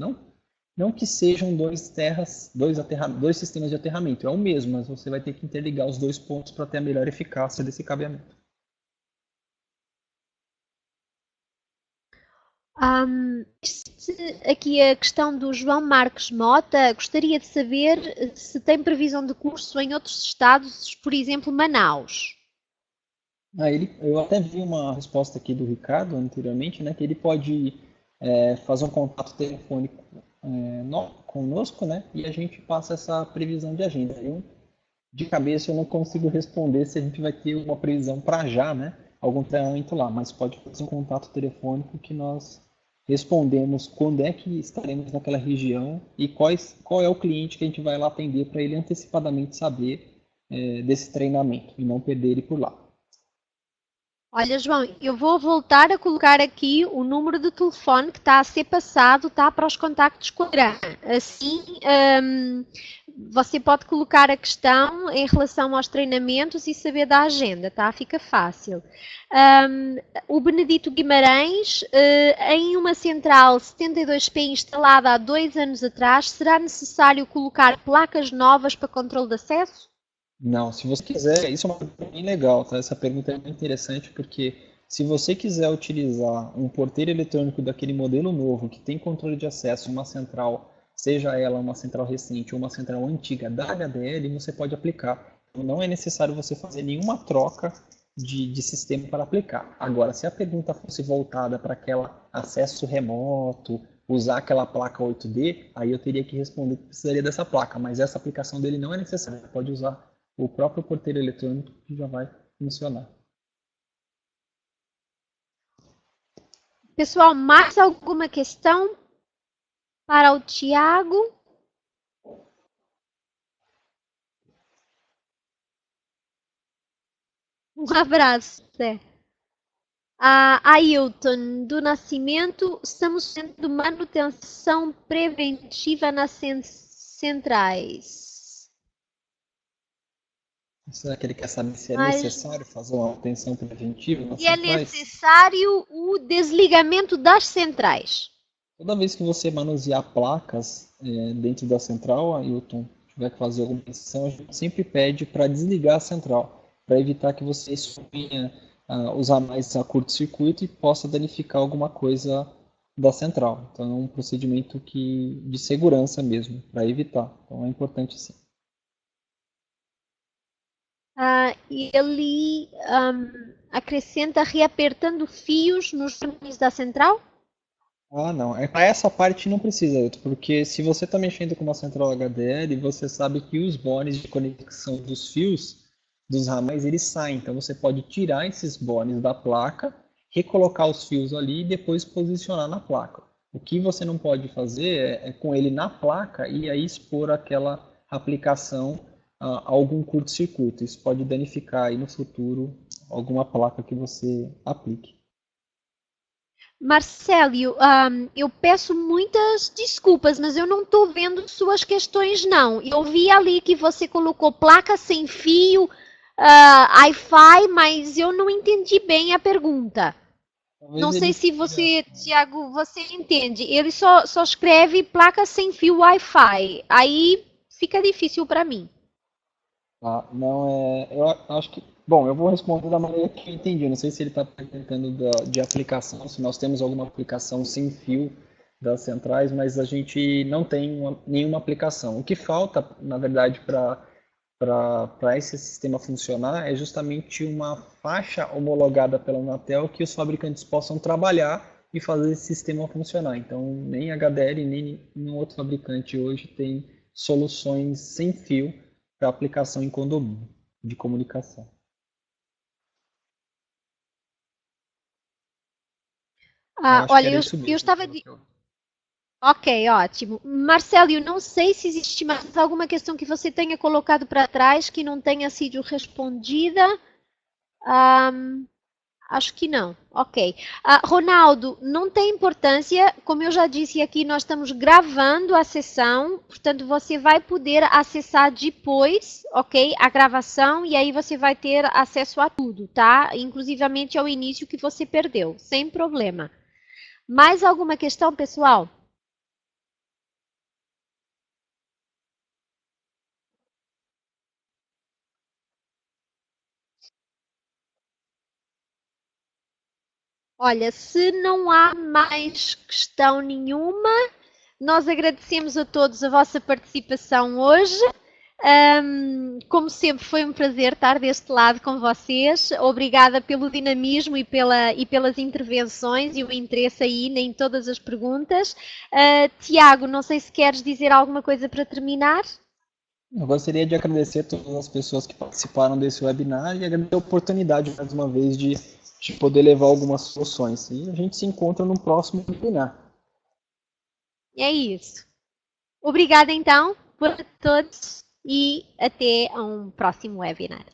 Não que sejam dois sistemas de aterramento, é o mesmo, mas você vai ter que interligar os dois pontos para ter a melhor eficácia desse cabeamento.
Aqui a questão do João Marques Mota, gostaria de saber se tem previsão de curso em outros estados, por exemplo, Manaus.
Eu até vi uma resposta aqui do Ricardo anteriormente, né, que ele pode fazer um contato telefônico conosco, né, e a gente passa essa previsão de agenda. De cabeça eu não consigo responder se a gente vai ter uma previsão para já, né, algum treinamento lá, mas pode fazer um contato telefônico que nós respondemos quando é que estaremos naquela região e qual é o cliente que a gente vai lá atender para ele antecipadamente saber desse treinamento e não perder ele por lá.
Olha, João, eu vou voltar a colocar aqui o número de telefone que está a ser passado, tá, para os contactos com a Gran. Assim, você pode colocar a questão em relação aos treinamentos e saber da agenda, tá? Fica fácil. O Benedito Guimarães, em uma central 72P instalada há 2 anos atrás, será necessário colocar placas novas para controle de acesso?
Não, se você quiser, isso é uma pergunta bem legal, tá? Essa pergunta é muito interessante porque se você quiser utilizar um porteiro eletrônico daquele modelo novo que tem controle de acesso em uma central, seja ela uma central recente ou uma central antiga da HDL, você pode aplicar. Então, não é necessário você fazer nenhuma troca de sistema para aplicar. Agora, se a pergunta fosse voltada para aquela acesso remoto, usar aquela placa 8D, aí eu teria que responder que precisaria dessa placa, mas essa aplicação dele não é necessária, você pode usar o próprio porteiro eletrônico que já vai funcionar.
Pessoal, mais alguma questão para o Tiago? Um abraço. A Ailton do Nascimento, estamos fazendo manutenção preventiva nas centrais.
Será que ele quer saber se é necessário fazer uma manutenção preventiva nas
centrais?
E é
necessário o desligamento das centrais.
Toda vez que você manusear placas dentro da central, Ailton, tiver que fazer alguma missão, a gente sempre pede para desligar a central, para evitar que você exponha os ramais a curto-circuito e possa danificar alguma coisa da central. Então é um procedimento de segurança mesmo, para evitar. Então é importante sim.
Ele acrescenta reapertando fios nos terminais da central?
Não. Para essa parte não precisa, porque se você está mexendo com uma central HDL, você sabe que os bones de conexão dos fios, dos ramais, eles saem. Então você pode tirar esses bones da placa, recolocar os fios ali e depois posicionar na placa. O que você não pode fazer é com ele na placa e aí expor aquela aplicação a algum curto-circuito. Isso pode danificar aí no futuro alguma placa que você aplique.
Marcelo, eu peço muitas desculpas, mas eu não estou vendo suas questões, não. Eu vi ali que você colocou placa sem fio, Wi-Fi, mas eu não entendi bem a pergunta. Talvez não sei se você, Tiago, você entende. Ele só escreve placa sem fio Wi-Fi. Aí fica difícil para mim.
Eu acho que... Bom, eu vou responder da maneira que eu entendi. Não sei se ele está perguntando de aplicação, se nós temos alguma aplicação sem fio das centrais, mas a gente não tem nenhuma aplicação. O que falta, na verdade, para esse sistema funcionar é justamente uma faixa homologada pela Anatel que os fabricantes possam trabalhar e fazer esse sistema funcionar. Então, nem HDL, nem nenhum outro fabricante hoje tem soluções sem fio para aplicação em condomínio de comunicação.
Olha, eu estava Ok, ótimo. Marcelo, eu não sei se existe mais alguma questão que você tenha colocado para trás que não tenha sido respondida. Ahm, Acho que não. Ok. Ronaldo, não tem importância. Como eu já disse aqui, nós estamos gravando a sessão, portanto, você vai poder acessar depois, ok? A gravação, e aí você vai ter acesso a tudo, tá? Inclusivamente ao início que você perdeu, sem problema. Mais alguma questão, pessoal? Olha, se não há mais questão nenhuma, nós agradecemos a todos a vossa participação hoje. Como sempre, foi um prazer estar deste lado com vocês. Obrigada pelo dinamismo e pelas intervenções e o interesse aí em todas as perguntas. Tiago, não sei se queres dizer alguma coisa para terminar.
Eu gostaria de agradecer a todas as pessoas que participaram desse webinar e agradecer a oportunidade, mais uma vez, de poder levar algumas soluções. E a gente se encontra no próximo webinar.
É isso. Obrigada, então, por todos e até um próximo webinar.